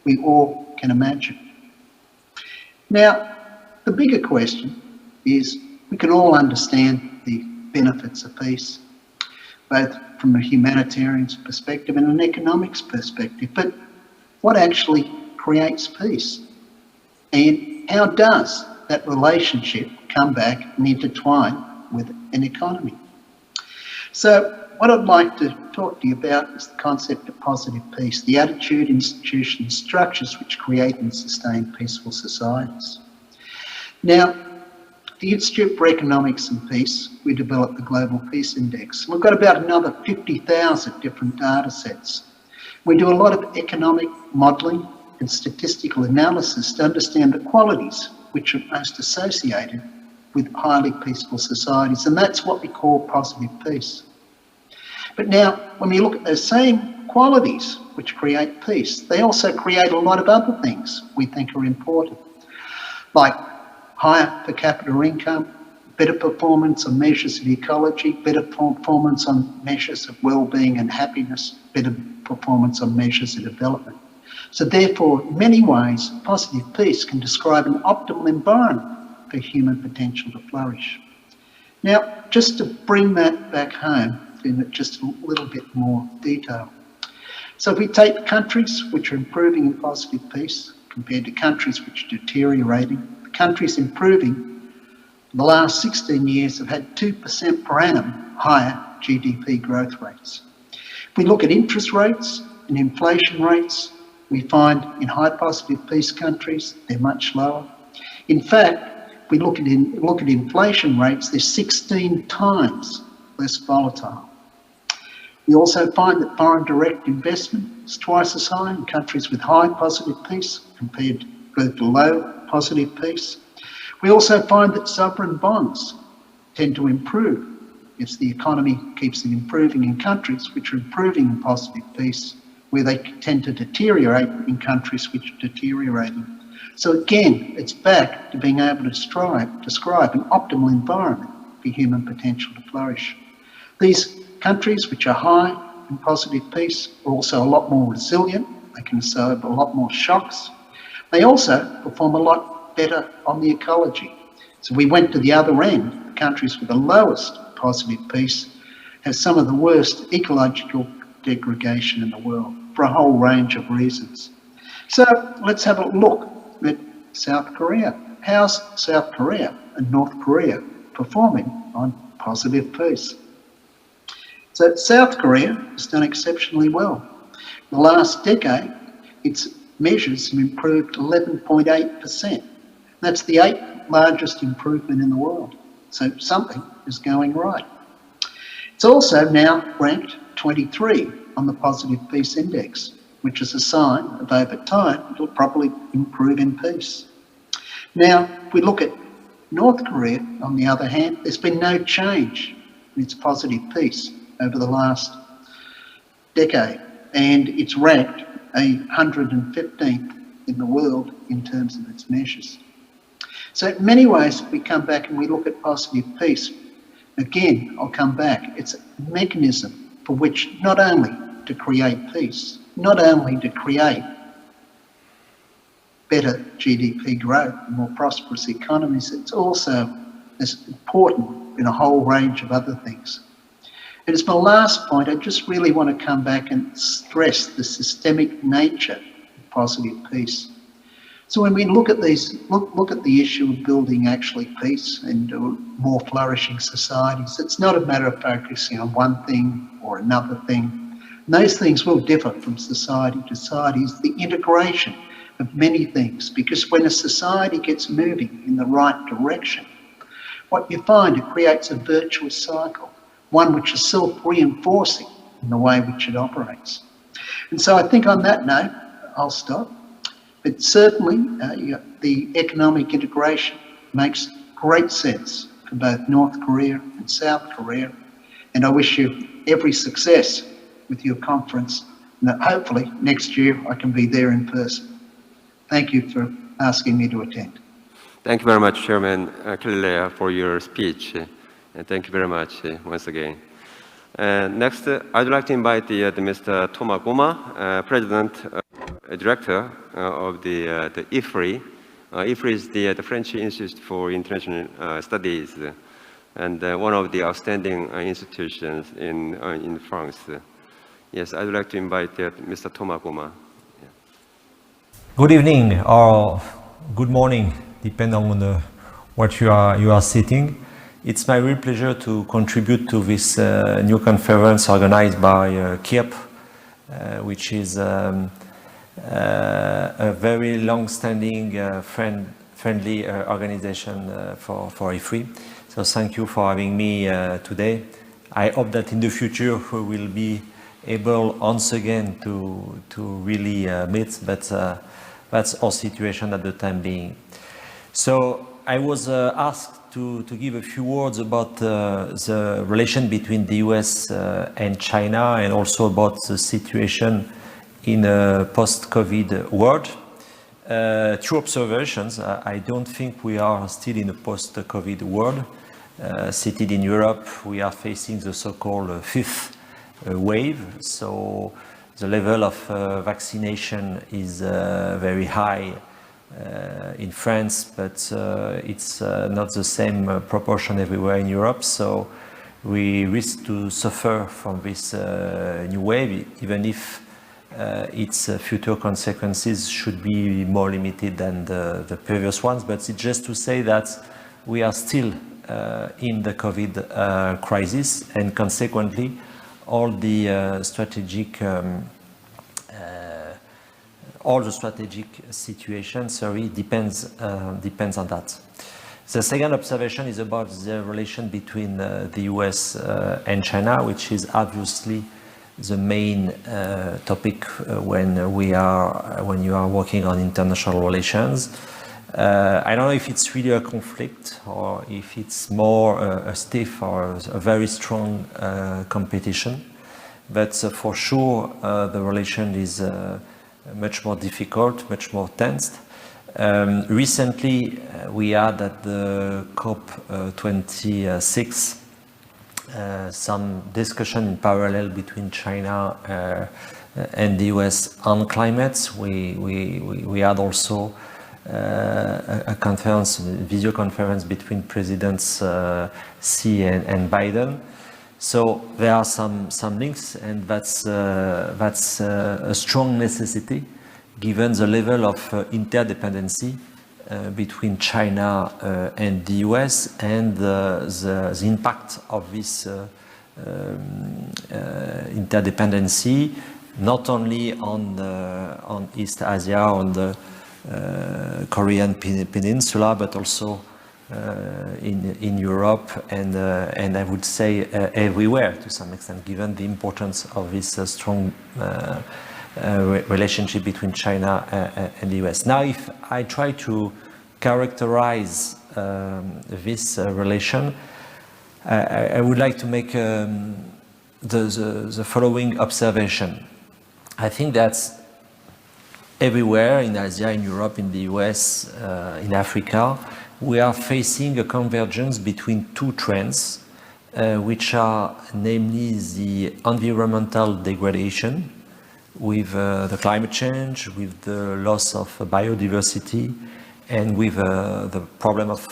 we all can imagine. Now, the bigger question is, we can all understand the benefits of peace, both from a humanitarian perspective and an economics perspective, but what actually creates peace? And how does that relationship come back and intertwine with an economy? So what I'd like to talk to you about is the concept of positive peace, the attitude, institutions, structures which create and sustain peaceful societies. Now, the Institute for Economics and Peace, we developed the Global Peace Index. We've got about another 50,000 different data sets. We do a lot of economic modelling and statistical analysis to understand the qualities which are most associated with highly peaceful societies, and that's what we call positive peace. But now, when we look at those same qualities which create peace, they also create a lot of other things we think are important, like higher per capita income, better performance on measures of ecology, better performance on measures of well-being and happiness, better performance on measures of development. So therefore, in many ways, positive peace can describe an optimal environment for human potential to flourish. Now, just to bring that back home in just a little bit more detail. So if we take countries which are improving in positive peace compared to countries which are deteriorating, the countries improving in the last 16 years have had 2% per annum higher GDP growth rates. If we look at interest rates and inflation rates, we find in high positive peace countries, they're much lower. In fact, if we look at inflation rates, they're 16 times less volatile. We also find that foreign direct investment is twice as high in countries with high positive peace compared to low positive peace. We also find that sovereign bonds tend to improve if the economy keeps improving in countries which are improving in positive peace, where they tend to deteriorate in countries which are deteriorating. So again, it's back to being able to describe an optimal environment for human potential to flourish. These countries which are high in positive peace are also a lot more resilient. They can absorb a lot more shocks. They also perform a lot better on the ecology. So we went to the other end. The countries with the lowest positive peace have some of the worst ecological degradation in the world for a whole range of reasons. So let's have a look at South Korea. how's South Korea and North Korea performing on positive peace? So South Korea has done exceptionally well. In the last decade, its measures have improved 11.8%. That's the 8th largest improvement in the world. So something is going right. It's also now ranked 23 on the Positive Peace Index, which is a sign of over time it'll probably improve in peace. Now, if we look at North Korea, on the other hand, there's been no change in its positive peace over the last decade, and it's ranked 115th in the world in terms of its measures. So in many ways, we come back and we look at positive peace. Again, I'll come back. It's a mechanism for which not only to create peace, not only to create better GDP growth, more prosperous economies, it's also as important in a whole range of other things. And as my last point, I just really want to come back and stress the systemic nature of positive peace. So when we look at these, look at the issue of building actually peace and more flourishing societies, it's not a matter of focusing on one thing or another thing. And those things will differ from society to society. It's the integration of many things, because when a society gets moving in the right direction, what you find, it creates a virtuous cycle, one which is self-reinforcing in the way which it operates. And so I think on that note, I'll stop. But certainly the economic integration makes great sense for both North Korea and South Korea. And I wish you every success with your conference. And that hopefully next year I can be there in person. Thank you for asking me to attend. Thank you very much, Chairman Kililea, for your speech. And thank you very much once again. Next, I'd like to invite Mr. Thomas Goma, President, Director of the IFRI. IFRI is the French Institute for International Studies, and one of the outstanding institutions in France. Yes, I'd like to invite Mr. Thomas Goma. Yeah. Good evening or good morning, depending on what you are sitting. It's my real pleasure to contribute to this new conference organized by Kiep, which is a very long-standing, friendly organization for IFRI. So thank you for having me today. I hope that in the future we will be able once again to really meet, but that's our situation at the time being. So I was asked to give a few words about the relation between the US and China, and also about the situation in a post-COVID world. Two observations. I don't think we are still in a post-COVID world. Seated in Europe, we are facing the so-called fifth wave. So the level of vaccination is very high in France, but it's not the same proportion everywhere in Europe. So we risk to suffer from this new wave, even if its future consequences should be more limited than the previous ones. But it's just to say that we are still in the COVID crisis, and consequently all the strategic situation, depends on that. The second observation is about the relation between the US and China, which is obviously the main topic when you are working on international relations. I don't know if it's really a conflict or if it's more a stiff or a very strong competition, but for sure the relation is much more difficult, much more tense. Recently, we had at the COP26 some discussion in parallel between China and the US on climate. We had also a conference, video conference between Presidents Xi and Biden. So there are some links, and that's a strong necessity given the level of interdependency between China and the US, and the impact of this interdependency, not only on East Asia, on the Korean Peninsula, but also in Europe, and I would say everywhere to some extent, given the importance of this strong relationship between China and the US. Now, if I try to characterize this relation, I would like to make the following observation. I think that's everywhere in Asia, in Europe, in the US, in Africa, we are facing a convergence between two trends, which are namely the environmental degradation with the climate change, with the loss of biodiversity, and with the problem of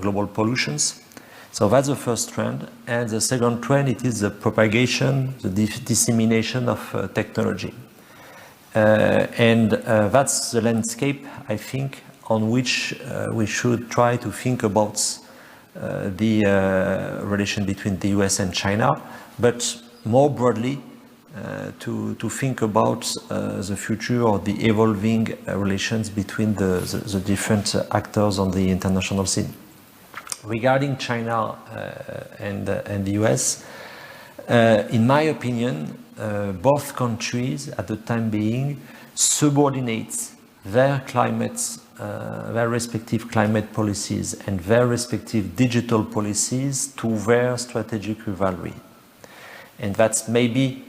global pollutions. So that's the first trend. And the second trend, it is the propagation, the dissemination of technology. And that's the landscape, I think, on which we should try to think about the relation between the US and China, but more broadly to think about the future or the evolving relations between the different actors on the international scene. Regarding China and the US, in my opinion, both countries at the time being subordinate their their respective climate policies and their respective digital policies to their strategic rivalry. And that's maybe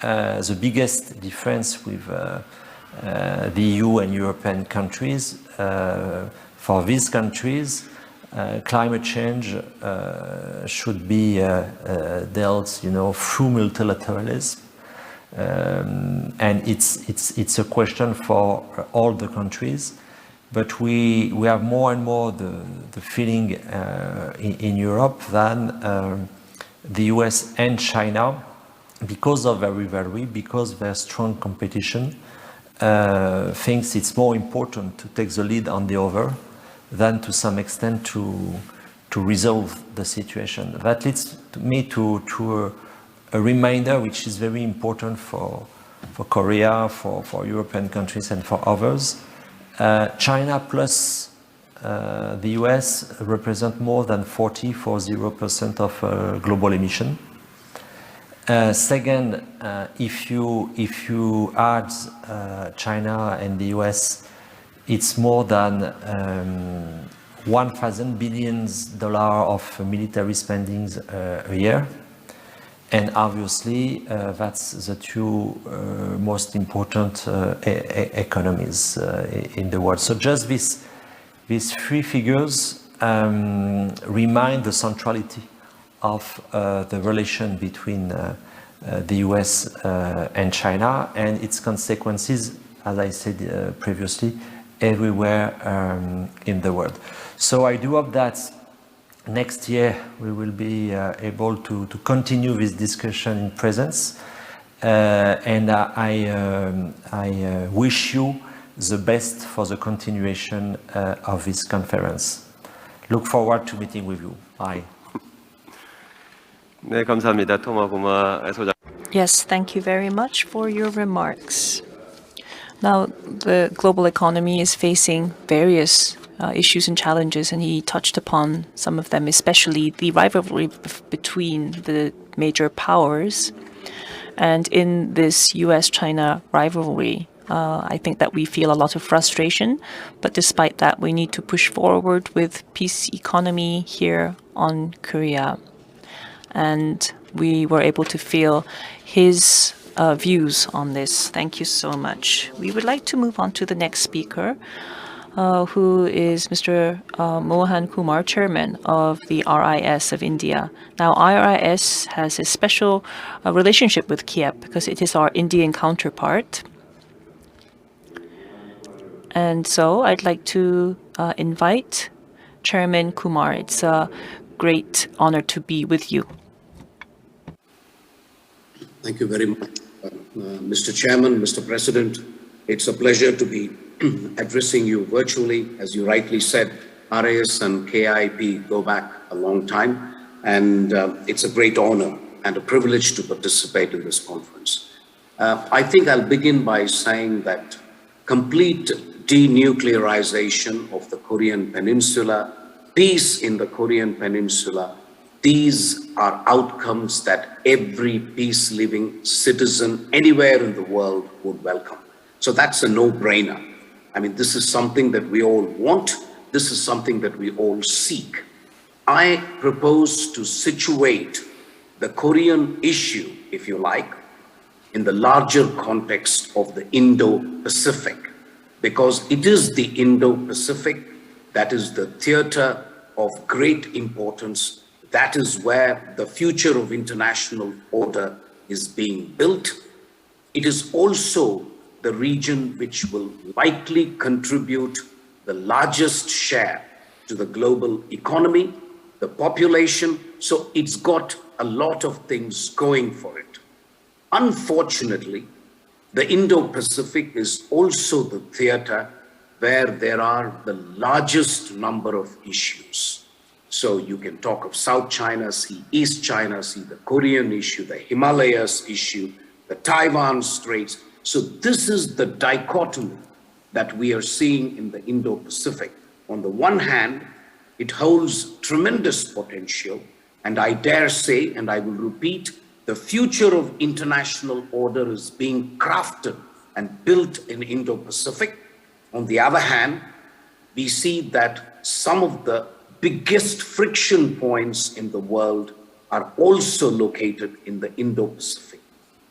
the biggest difference with the EU and European countries. For these countries, climate change should be dealt, through multilateralism. And it's a question for all the countries, but we have more and more the feeling in Europe than the US and China, because of their rivalry, because of their strong competition, thinks it's more important to take the lead on the other than to some extent to resolve the situation. That leads me to a reminder which is very important for Korea, for European countries and for others. China plus the US represent more than 40% of global emission. Second, if you add China and the US, it's more than $1,000 billion of military spendings a year. And obviously, that's the two most important economies in the world. So just these three figures remind the centrality of the relation between the US and China and its consequences, as I said previously, everywhere in the world. So I do hope that next year we will be able to continue this discussion in presence, and I wish you the best for the continuation of this conference. Look forward to meeting with you. Bye. 네, 감사합니다. 토마고마 소장. Yes, thank you very much for your remarks. Now, the global economy is facing various issues and challenges, and he touched upon some of them, especially the rivalry between the major powers. And in this US-China rivalry, I think that we feel a lot of frustration, but despite that, we need to push forward with peace economy here on Korea. And we were able to feel his views on this. Thank you so much. We would like to move on to the next speaker, who is Mr. Mohan Kumar, chairman of the RIS of India. Now, RIS has a special relationship with Kiep because it is our Indian counterpart. And so I'd like to invite Chairman Kumar. It's a great honor to be with you. Thank you very much, Mr. Chairman, Mr. President. It's a pleasure to be addressing you virtually. As you rightly said, RAS and KIP go back a long time, and it's a great honor and a privilege to participate in this conference. I think I'll begin by saying that complete denuclearization of the Korean Peninsula, peace in the Korean Peninsula, these are outcomes that every peace-living citizen anywhere in the world would welcome. So that's a no-brainer. I mean, this is something that we all want. This is something that we all seek. I propose to situate the Korean issue, if you like, in the larger context of the Indo-Pacific, because it is the Indo-Pacific that is the theater of great importance. That is where the future of international order is being built. It is also the region which will likely contribute the largest share to the global economy, the population. So it's got a lot of things going for it. Unfortunately, the Indo-Pacific is also the theater where there are the largest number of issues. So you can talk of South China Sea, East China Sea, the Korean issue, the Himalayas issue, the Taiwan Straits. So this is the dichotomy that we are seeing in the Indo-Pacific. On the one hand, it holds tremendous potential, and I dare say, and I will repeat, the future of international order is being crafted and built in Indo-Pacific. On the other hand, we see that some of the biggest friction points in the world are also located in the Indo-Pacific.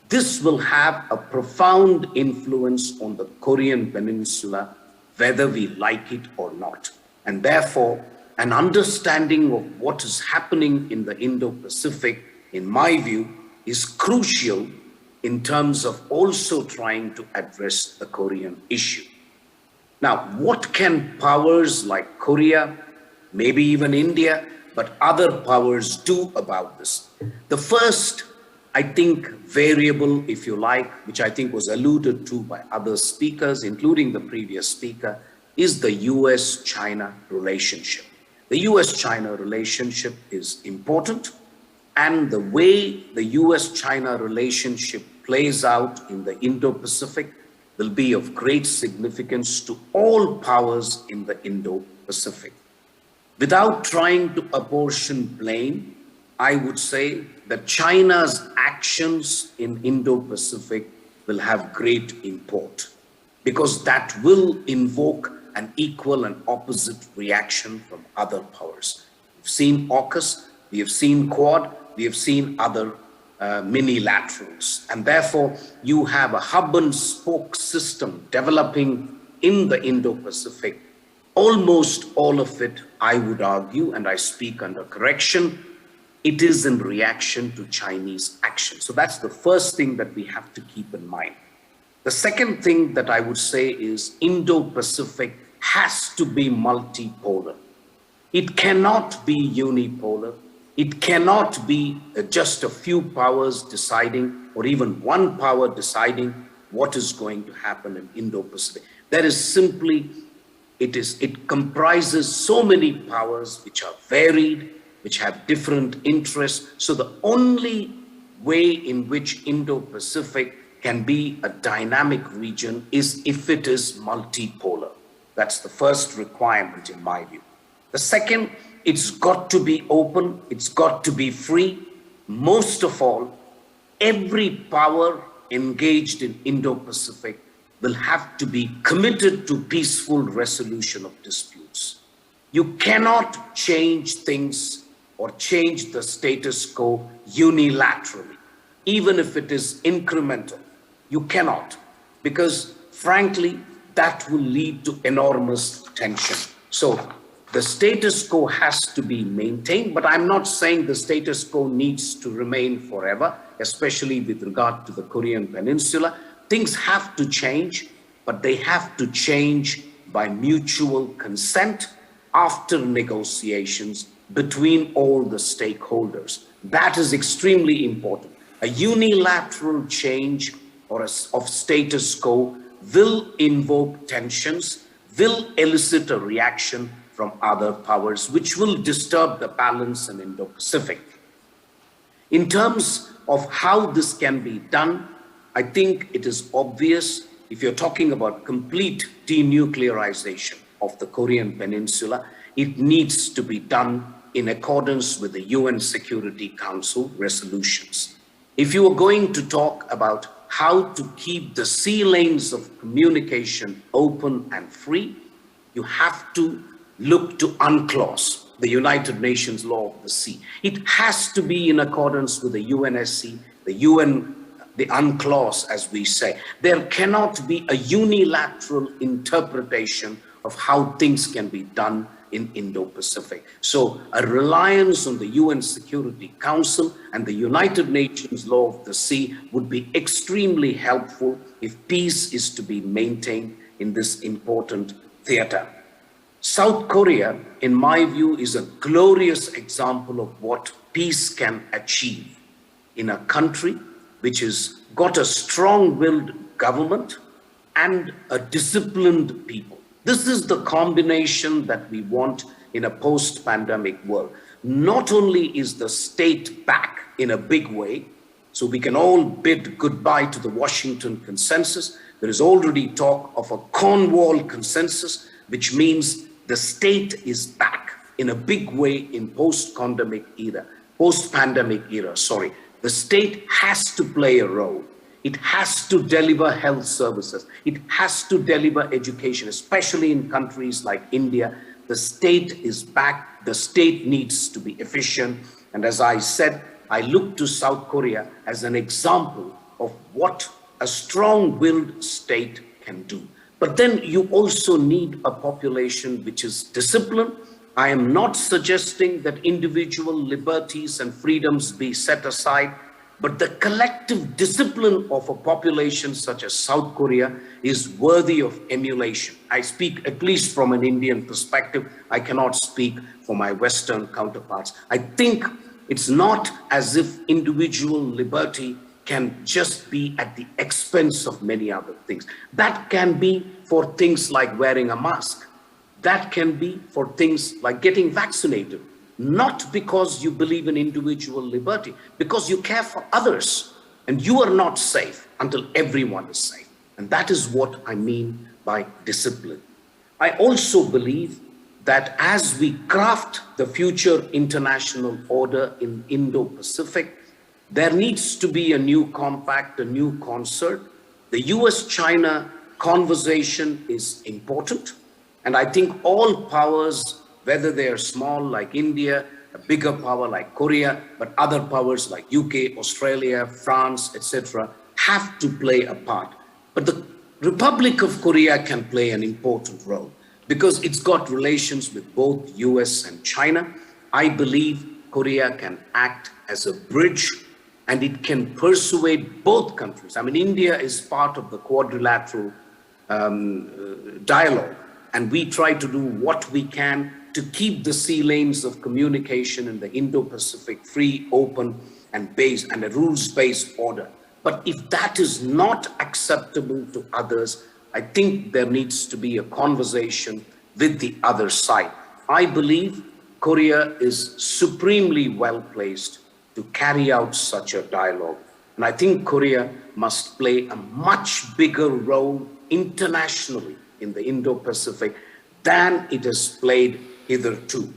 This will have a profound influence on the Korean Peninsula, whether we like it or not. And therefore, an understanding of what is happening in the Indo-Pacific, in my view, is crucial in terms of also trying to address the Korean issue. Now, what can powers like Korea, maybe even India, but other powers do about this? The first, I think, variable, if you like, which I think was alluded to by other speakers, including the previous speaker, is the US-China relationship. The US-China relationship is important, and the way the US-China relationship plays out in the Indo-Pacific will be of great significance to all powers in the Indo-Pacific. Without trying to apportion blame, I would say that China's actions in Indo-Pacific will have great import, because that will invoke an equal and opposite reaction from other powers. We've seen AUKUS, we have seen Quad, we have seen other minilaterals, and therefore you have a hub and spoke system developing in the Indo-Pacific. Almost all of it, I would argue, and I speak under correction, it is in reaction to Chinese action. So that's the first thing that we have to keep in mind. The second thing that I would say is Indo-Pacific has to be multipolar. It cannot be unipolar. It cannot be just a few powers deciding, or even one power deciding what is going to happen in Indo-Pacific. There is simply, it comprises so many powers which are varied, which have different interests. So the only way in which Indo-Pacific can be a dynamic region is if it is multipolar. That's the first requirement in my view. The second, it's got to be open, it's got to be free. Most of all, every power engaged in Indo-Pacific will have to be committed to peaceful resolution of disputes. You cannot change things or change the status quo unilaterally, even if it is incremental. You cannot, because frankly, that will lead to enormous tension. So the status quo has to be maintained, but I'm not saying the status quo needs to remain forever, especially with regard to the Korean Peninsula. Things have to change, but they have to change by mutual consent after negotiations between all the stakeholders. That is extremely important. A unilateral change of status quo will invoke tensions, will elicit a reaction from other powers, which will disturb the balance in Indo-Pacific. In terms of how this can be done, I think it is obvious if you're talking about complete denuclearization of the Korean Peninsula, it needs to be done in accordance with the UN Security Council resolutions. If you are going to talk about how to keep the sea lanes of communication open and free, you have to look to UNCLOS, the United Nations Law of the Sea. It has to be in accordance with the UNSC, the UN, the UNCLOS, as we say. There cannot be a unilateral interpretation of how things can be done in Indo-Pacific. So a reliance on the UN Security Council and the United Nations Law of the Sea would be extremely helpful if peace is to be maintained in this important theater. South Korea, in my view, is a glorious example of what peace can achieve in a country which has got a strong-willed government and a disciplined people. This is the combination that we want in a post-pandemic world. Not only is the state back in a big way, so we can all bid goodbye to the Washington consensus. There is already talk of a Cornwall consensus, which means the state is back in a big way in post-pandemic era. The state has to play a role. It has to deliver health services. It has to deliver education, especially in countries like India. The state is back. The state needs to be efficient. And as I said, I look to South Korea as an example of what a strong-willed state can do. But then you also need a population which is disciplined. I am not suggesting that individual liberties and freedoms be set aside, but the collective discipline of a population such as South Korea is worthy of emulation. I speak at least from an Indian perspective. I cannot speak for my Western counterparts. I think it's not as if individual liberty can just be at the expense of many other things. That can be for things like wearing a mask. That can be for things like getting vaccinated. Not because you believe in individual liberty, because you care for others. And you are not safe until everyone is safe. And that is what I mean by discipline. I also believe that as we craft the future international order in Indo-Pacific, there needs to be a new compact, a new concert. The US-China conversation is important. And I think all powers, whether they are small like India, a bigger power like Korea, but other powers like UK, Australia, France, etc., have to play a part. But the Republic of Korea can play an important role because it's got relations with both US and China. I believe Korea can act as a bridge and it can persuade both countries. I mean, India is part of the quadrilateral dialogue, and we try to do what we can to keep the sea lanes of communication in the Indo-Pacific free, open, and based, and a rules-based order. But if that is not acceptable to others, I think there needs to be a conversation with the other side. I believe Korea is supremely well placed to carry out such a dialogue. And I think Korea must play a much bigger role internationally in the Indo-Pacific than it has played hitherto.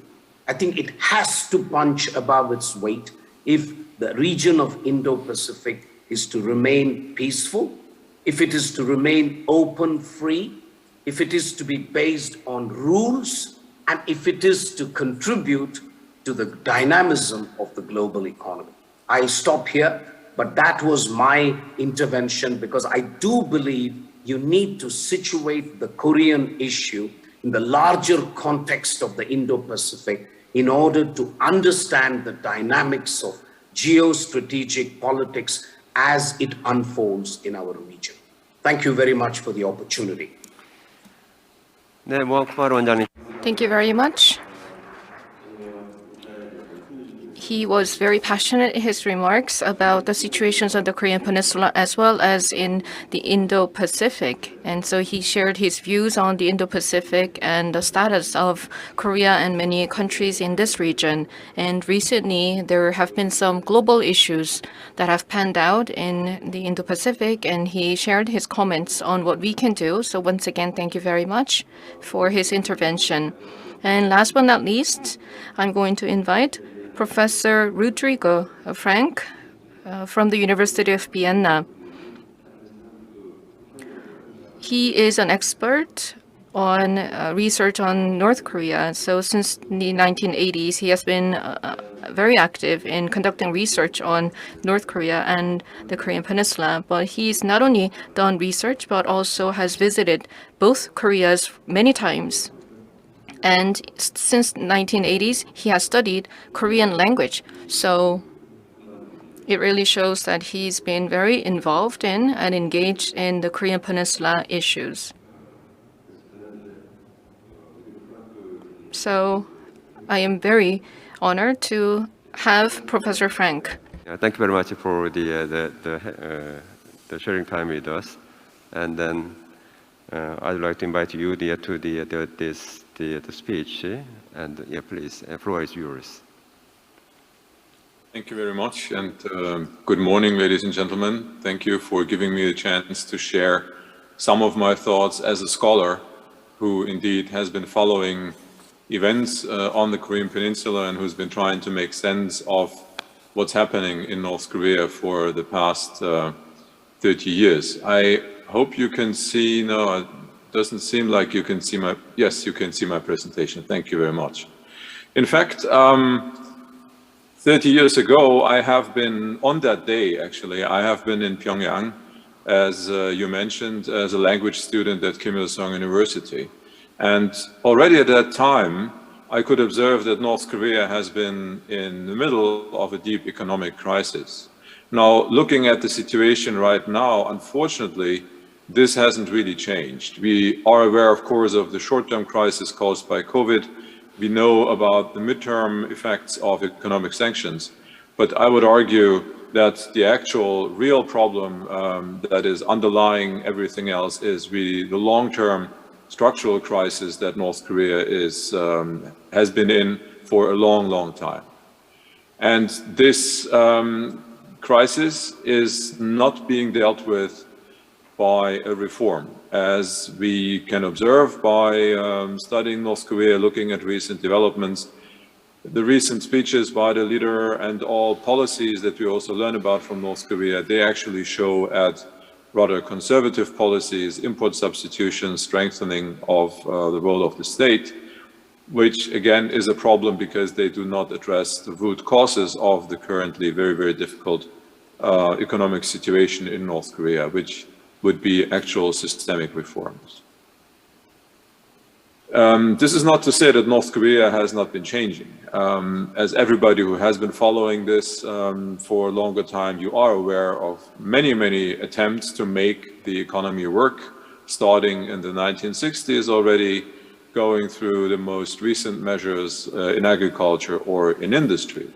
I think it has to punch above its weight if the region of Indo-Pacific is to remain peaceful, if it is to remain open, free, if it is to be based on rules, and if it is to contribute to the dynamism of the global economy. I'll stop here, but that was my intervention because I do believe you need to situate the Korean issue in the larger context of the Indo-Pacific in order to understand the dynamics of geostrategic politics as it unfolds in our region. Thank you very much for the opportunity. Thank you very much. He was very passionate in his remarks about the situations on the Korean Peninsula as well as in the Indo-Pacific. And so he shared his views on the Indo-Pacific and the status of Korea and many countries in this region. And recently, there have been some global issues that have panned out in the Indo-Pacific, and he shared his comments on what we can do. So once again, thank you very much for his intervention. And last but not least, I'm going to invite Professor Rodrigo Frank from the University of Vienna. He is an expert on research on North Korea. So since the 1980s, he has been very active in conducting research on North Korea and the Korean Peninsula. But he's not only done research, but also has visited both Koreas many times. And since 1980s, he has studied Korean language. So it really shows that he's been very involved in and engaged in the Korean Peninsula issues. So I am very honored to have Professor Frank. Thank you very much for the sharing time with us. And then I'd like to invite you to the speech, and yeah, please, the floor is yours. Thank you very much, and good morning, ladies and gentlemen. Thank you for giving me the chance to share some of my thoughts as a scholar who indeed has been following events on the Korean Peninsula and who's been trying to make sense of what's happening in North Korea for the past 30 years. I hope you can see, no, it doesn't seem like you can see my, yes, you can see my presentation. Thank you very much. In fact, 30 years ago, I have been, on that day actually, I have been in Pyongyang, as you mentioned, as a language student at Kim Il-sung University. And already at that time, I could observe that North Korea has been in the middle of a deep economic crisis. Now, looking at the situation right now, unfortunately, this hasn't really changed. We are aware, of course, of the short-term crisis caused by COVID. We know about the midterm effects of economic sanctions. But I would argue that the actual real problem that is underlying everything else is really the long-term structural crisis that North Korea has been in for a long, long time. And this crisis is not being dealt with by a reform, as we can observe by studying North Korea, looking at recent developments. The recent speeches by the leader and all policies that we also learn about from North Korea, they actually show at rather conservative policies, import substitution, strengthening of the role of the state, which again is a problem because they do not address the root causes of the currently very, very difficult economic situation in North Korea, which would be actual systemic reforms. This is not to say that North Korea has not been changing. As everybody who has been following this for a longer time, you are aware of many, many attempts to make the economy work, starting in the 1960s already, going through the most recent measures in agriculture or in industry.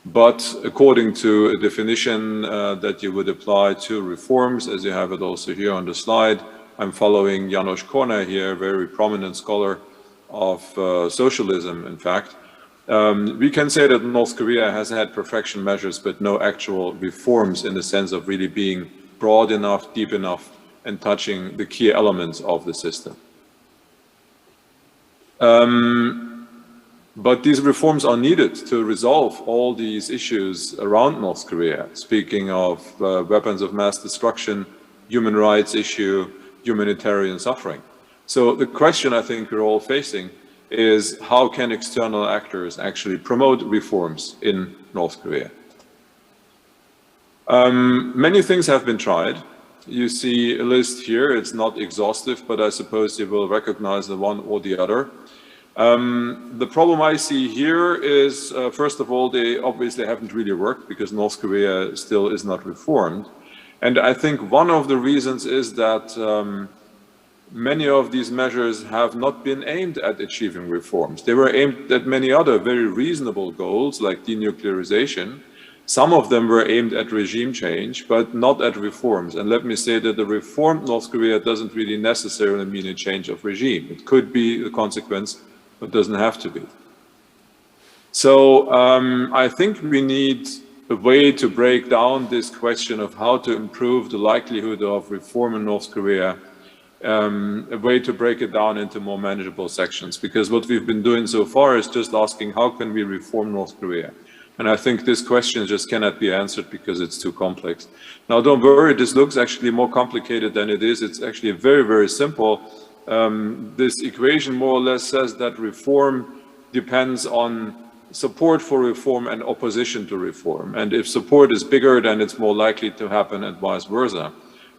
But according to a definition that you would apply to reforms, as you have it also here on the slide, I'm following Janos Korner here, a very prominent scholar of socialism, in fact. We can say that North Korea has had perfection measures, but no actual reforms in the sense of really being broad enough, deep enough, and touching the key elements of the system. But these reforms are needed to resolve all these issues around North Korea, speaking of weapons of mass destruction, human rights issue, humanitarian suffering. So the question I think we're all facing is how can external actors actually promote reforms in North Korea? Many things have been tried. You see a list here, it's not exhaustive, but I suppose you will recognize the one or the other. The problem I see here is, first of all, they obviously haven't really worked because North Korea still is not reformed. And I think one of the reasons is that many of these measures have not been aimed at achieving reforms. They were aimed at many other very reasonable goals, like denuclearization. Some of them were aimed at regime change, but not at reforms. And let me say that the reformed North Korea doesn't really necessarily mean a change of regime. It could be a consequence, but doesn't have to be. So I think we need a way to break down this question of how to improve the likelihood of reform in North Korea, a way to break it down into more manageable sections. Because what we've been doing so far is just asking, how can we reform North Korea? And I think this question just cannot be answered because it's too complex. Now, don't worry, this looks actually more complicated than it is. It's actually very, very simple. This equation more or less says that reform depends on support for reform and opposition to reform. And if support is bigger, then it's more likely to happen and vice versa.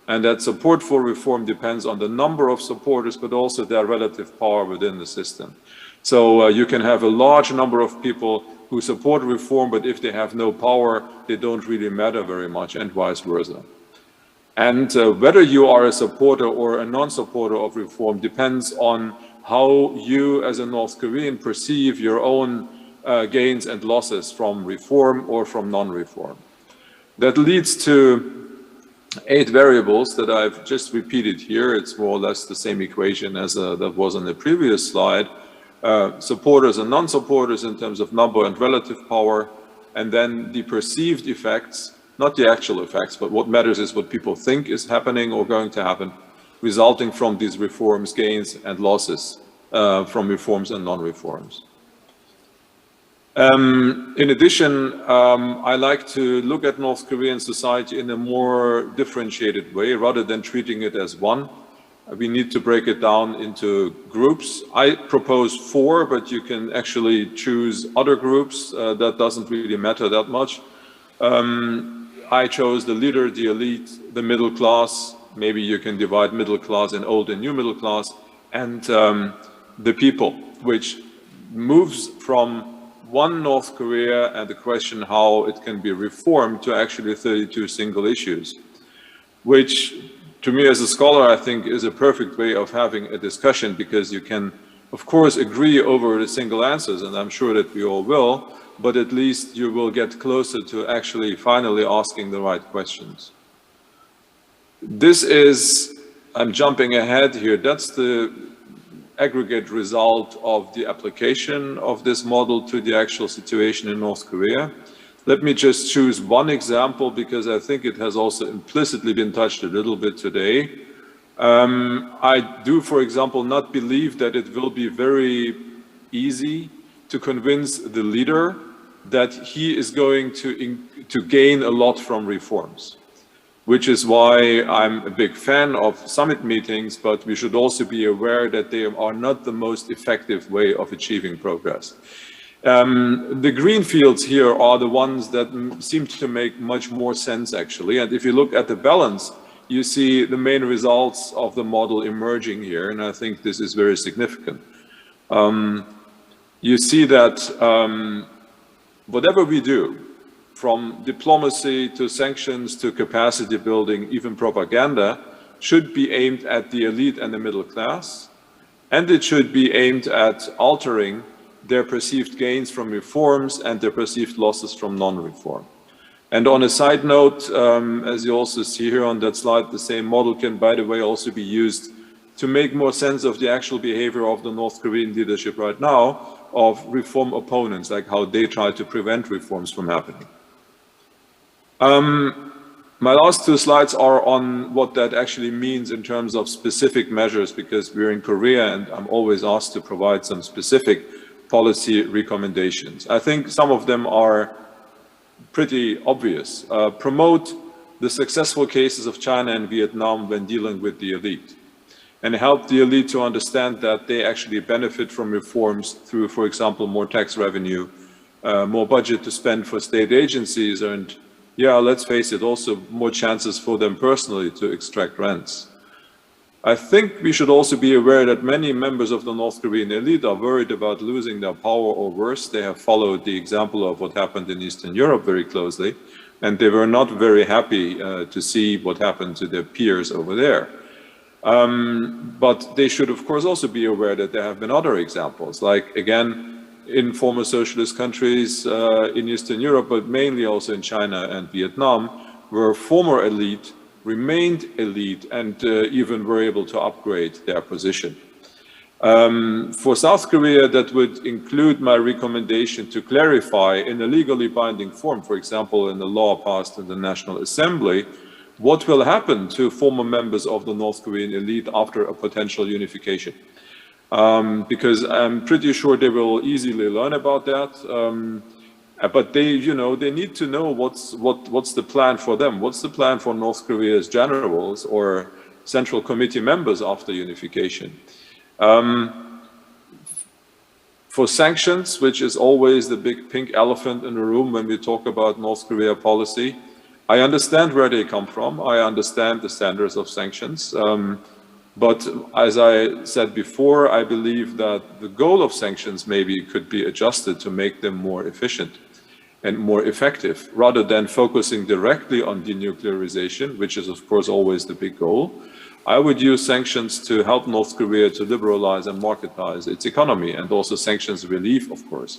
And that support for reform depends on the number of supporters, but also their relative power within the system. So you can have a large number of people who support reform, but if they have no power, they don't really matter very much, and vice versa. And whether you are a supporter or a non-supporter of reform depends on how you as a North Korean perceive your own gains and losses from reform or from non-reform. That leads to 8 variables that I've just repeated here. It's more or less the same equation as that was on the previous slide. Supporters and non-supporters in terms of number and relative power, and then the perceived effects, not the actual effects, but what matters is what people think is happening or going to happen, resulting from these reforms, gains and losses from reforms and non-reforms. In addition, I like to look at North Korean society in a more differentiated way, rather than treating it as one. We need to break it down into groups. I propose 4, but you can actually choose other groups. That doesn't really matter that much. I chose the leader, the elite, the middle class. Maybe you can divide middle class in old and new middle class, and the people, which moves from one North Korea and the question how it can be reformed to actually 32 single issues, which to me as a scholar, I think is a perfect way of having a discussion, because you can, of course, agree over the single answers, and I'm sure that we all will, but at least you will get closer to actually finally asking the right questions. This is, I'm jumping ahead here, that's the aggregate result of the application of this model to the actual situation in North Korea. Let me just choose one example, because I think it has also implicitly been touched a little bit today. I do, for example, not believe that it will be very easy to convince the leader that he is going to gain a lot from reforms, which is why I'm a big fan of summit meetings, but we should also be aware that they are not the most effective way of achieving progress. The green fields here are the ones that seem to make much more sense, actually. And if you look at the balance, you see the main results of the model emerging here, and I think this is very significant. You see that whatever we do, from diplomacy to sanctions to capacity building, even propaganda, should be aimed at the elite and the middle class, and it should be aimed at altering their perceived gains from reforms and their perceived losses from non-reform. And on a side note, as you also see here on that slide, the same model can, by the way, also be used to make more sense of the actual behavior of the North Korean leadership right now, of reform opponents, like how they try to prevent reforms from happening. My last 2 slides are on what that actually means in terms of specific measures, because we're in Korea and I'm always asked to provide some specific policy recommendations. I think some of them are pretty obvious. Promote the successful cases of China and Vietnam when dealing with the elite, and help the elite to understand that they actually benefit from reforms through, for example, more tax revenue, more budget to spend for state agencies, and yeah, let's face it, also more chances for them personally to extract rents. I think we should also be aware that many members of the North Korean elite are worried about losing their power, or worse, they have followed the example of what happened in Eastern Europe very closely, and they were not very happy to see what happened to their peers over there. But they should, of course, also be aware that there have been other examples, like, again, in former socialist countries in Eastern Europe, but mainly also in China and Vietnam, where former elite remained elite and even were able to upgrade their position. For South Korea, that would include my recommendation to clarify in a legally binding form, for example, in the law passed in the National Assembly, what will happen to former members of the North Korean elite after a potential unification. Because I'm pretty sure they will easily learn about that. But they need to know what's the plan for them. What's the plan for North Korea's generals or Central Committee members after unification? For sanctions, which is always the big pink elephant in the room when we talk about North Korea policy, I understand where they come from. I understand the standards of sanctions. But as I said before, I believe that the goal of sanctions maybe could be adjusted to make them more efficient and more effective, rather than focusing directly on denuclearization, which is of course always the big goal. I would use sanctions to help North Korea to liberalize and marketize its economy, and also sanctions relief, of course,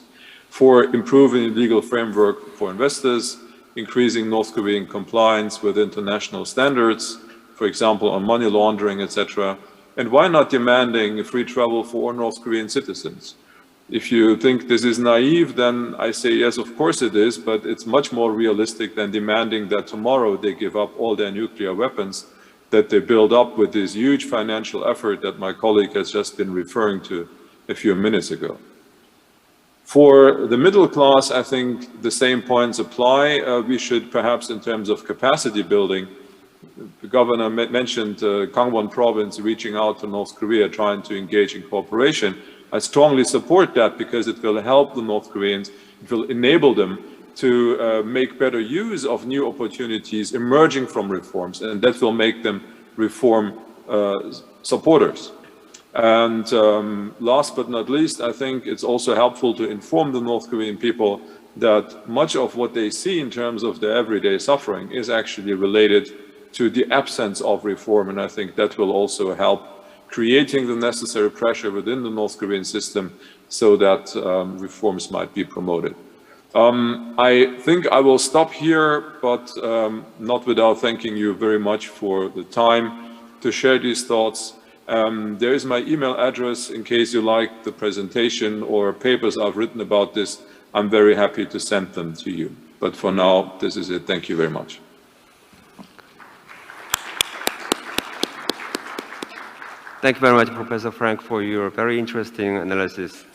for improving the legal framework for investors, increasing North Korean compliance with international standards, for example, on money laundering, etc. And why not demanding free travel for all North Korean citizens? If you think this is naive, then I say yes, of course it is, but it's much more realistic than demanding that tomorrow they give up all their nuclear weapons that they build up with this huge financial effort that my colleague has just been referring to a few minutes ago. For the middle class, I think the same points apply. We should perhaps, in terms of capacity building, the governor mentioned Kangwon province reaching out to North Korea, trying to engage in cooperation. I strongly support that because it will help the North Koreans, it will enable them to make better use of new opportunities emerging from reforms, and that will make them reform supporters. And last but not least, I think it's also helpful to inform the North Korean people that much of what they see in terms of their everyday suffering is actually related to the absence of reform, and I think that will also help creating the necessary pressure within the North Korean system so that reforms might be promoted. I think I will stop here, but not without thanking you very much for the time to share these thoughts. There is my email address in case you like the presentation or papers I've written about this. I'm very happy to send them to you. But for now, this is it. Thank you very much. Thank you very much, Professor Frank, for your very interesting analysis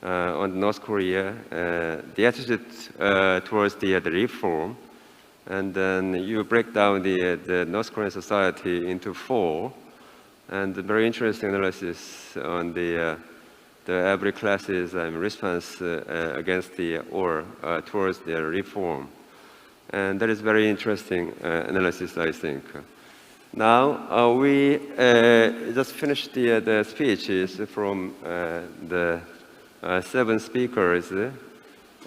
on North Korea, the attitude towards the reform, and then you break down the North Korean society into four, and a very interesting analysis on the every class's response against the or towards the reform, and that is very interesting analysis, I think. Now we just finished the speeches from the 7 speakers,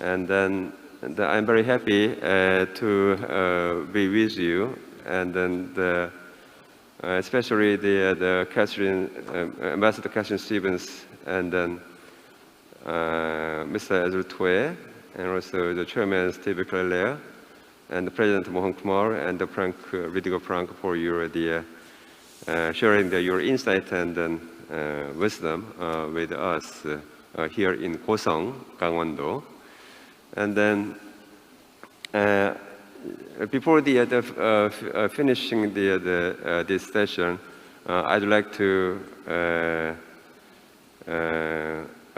and then I'm very happy to be with you, and then especially the Catherine, Ambassador Catherine Stevens, and then Mr. Ezra Toye, and also the Chairman Steve Claire, and the President Mohan Kumar, and the Rodrigo Frank for your sharing your insight and then wisdom with us here in Goseong, Gangwon. And then before finishing this session, I'd like to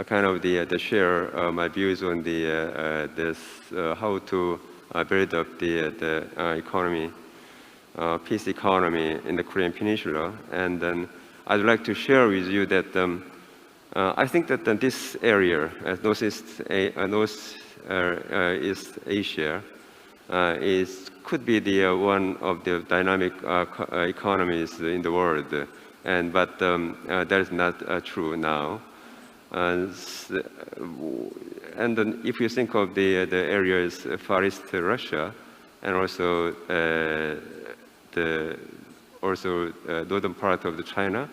kind of share my views on this how to build up the economy, peace economy in the Korean Peninsula. And then I'd like to share with you that I think that this area, Northeast Asia, could be the one of the dynamic economies in the world, but that is not true now. And then if you think of the areas Far East Russia, and also also northern part of the China,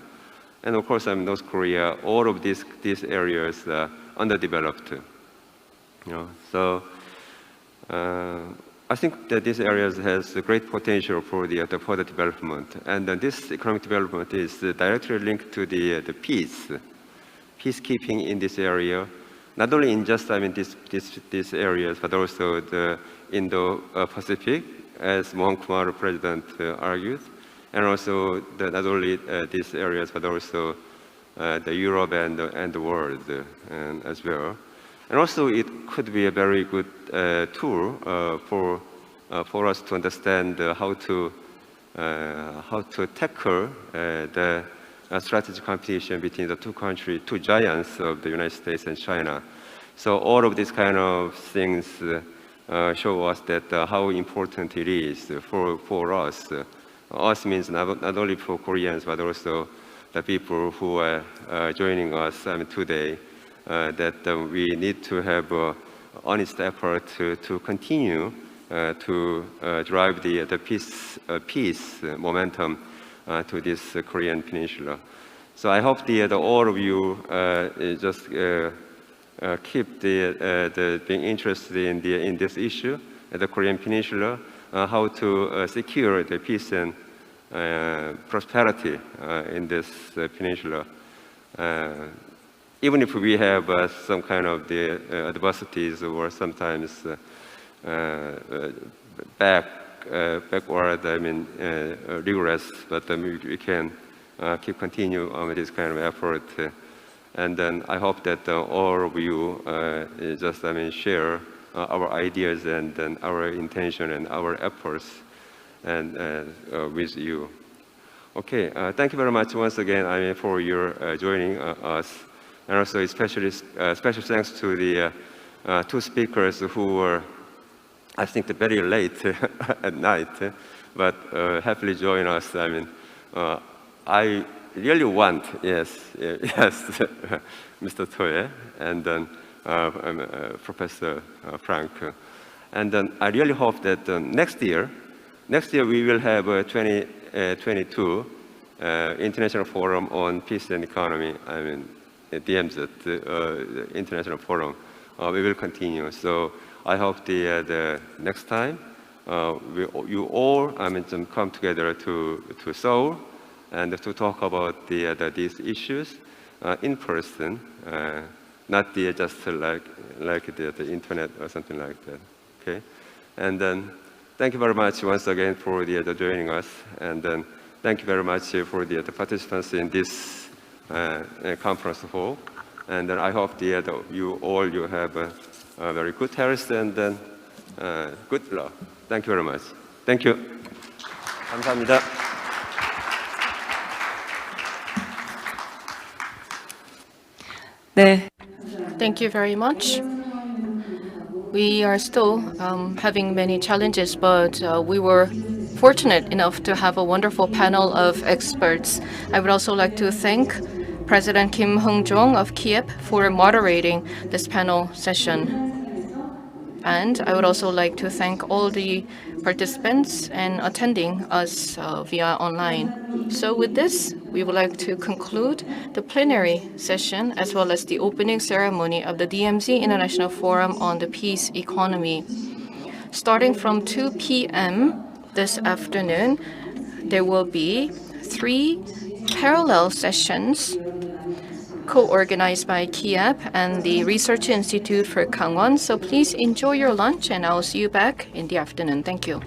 and of course, North Korea. All of these areas are underdeveloped. So I think that these areas has a great potential for the further development, and this economic development is directly linked to the peacekeeping in this area, not only in just these areas, but also the Indo-Pacific, as Mohan Kumar President argued, and also not only these areas, but also the Europe and the world as well. And also, it could be a very good tool for us to understand how to tackle the strategic competition between the two giants of the United States and China. So all of these kind of things show us that how important it is for us. Us means not only for Koreans, but also the people who are joining us today. That we need to have honest effort to continue to drive the peace momentum to this Korean Peninsula. So I hope all of you just keep being interested in this issue at the Korean Peninsula, how to secure the peace and prosperity in this peninsula. Even if we have some kind of the adversities or sometimes backward, regress, but we can continue with this kind of effort. And then I hope that all of you just share our ideas and then our intention and our efforts and with you. Okay, thank you very much once again for your joining us. And also especially special thanks to the two speakers who were, I think, very late at night, but happily join us. I really want, yes, Mr. Toye, and then Professor Frank. And then I really hope that next year we will have 2022 International Forum on Peace and Economy. DMZ International Forum. We will continue. So I hope the next time you all come together to Seoul and to talk about these issues in person, not just like the internet or something like that. Okay, and then thank you very much once again for joining us, and then thank you very much for the participants in this conference hall, and then I hope you have a very good health and then good luck. Thank you very much. Thank you. 감사합니다. 네. Thank you very much. We are still having many challenges, but we were fortunate enough to have a wonderful panel of experts. I would also like to thank President Kim Hung-jong of Kiep for moderating this panel session. And I would also like to thank all the participants and attending us via online. So with this, we would like to conclude the plenary session as well as the opening ceremony of the DMZ International Forum on the Peace Economy. Starting from 2 p.m. this afternoon, there will be 3 parallel sessions co-organized by Kiep and the Research Institute for Kangwon. So please enjoy your lunch, and I'll see you back in the afternoon. Thank you.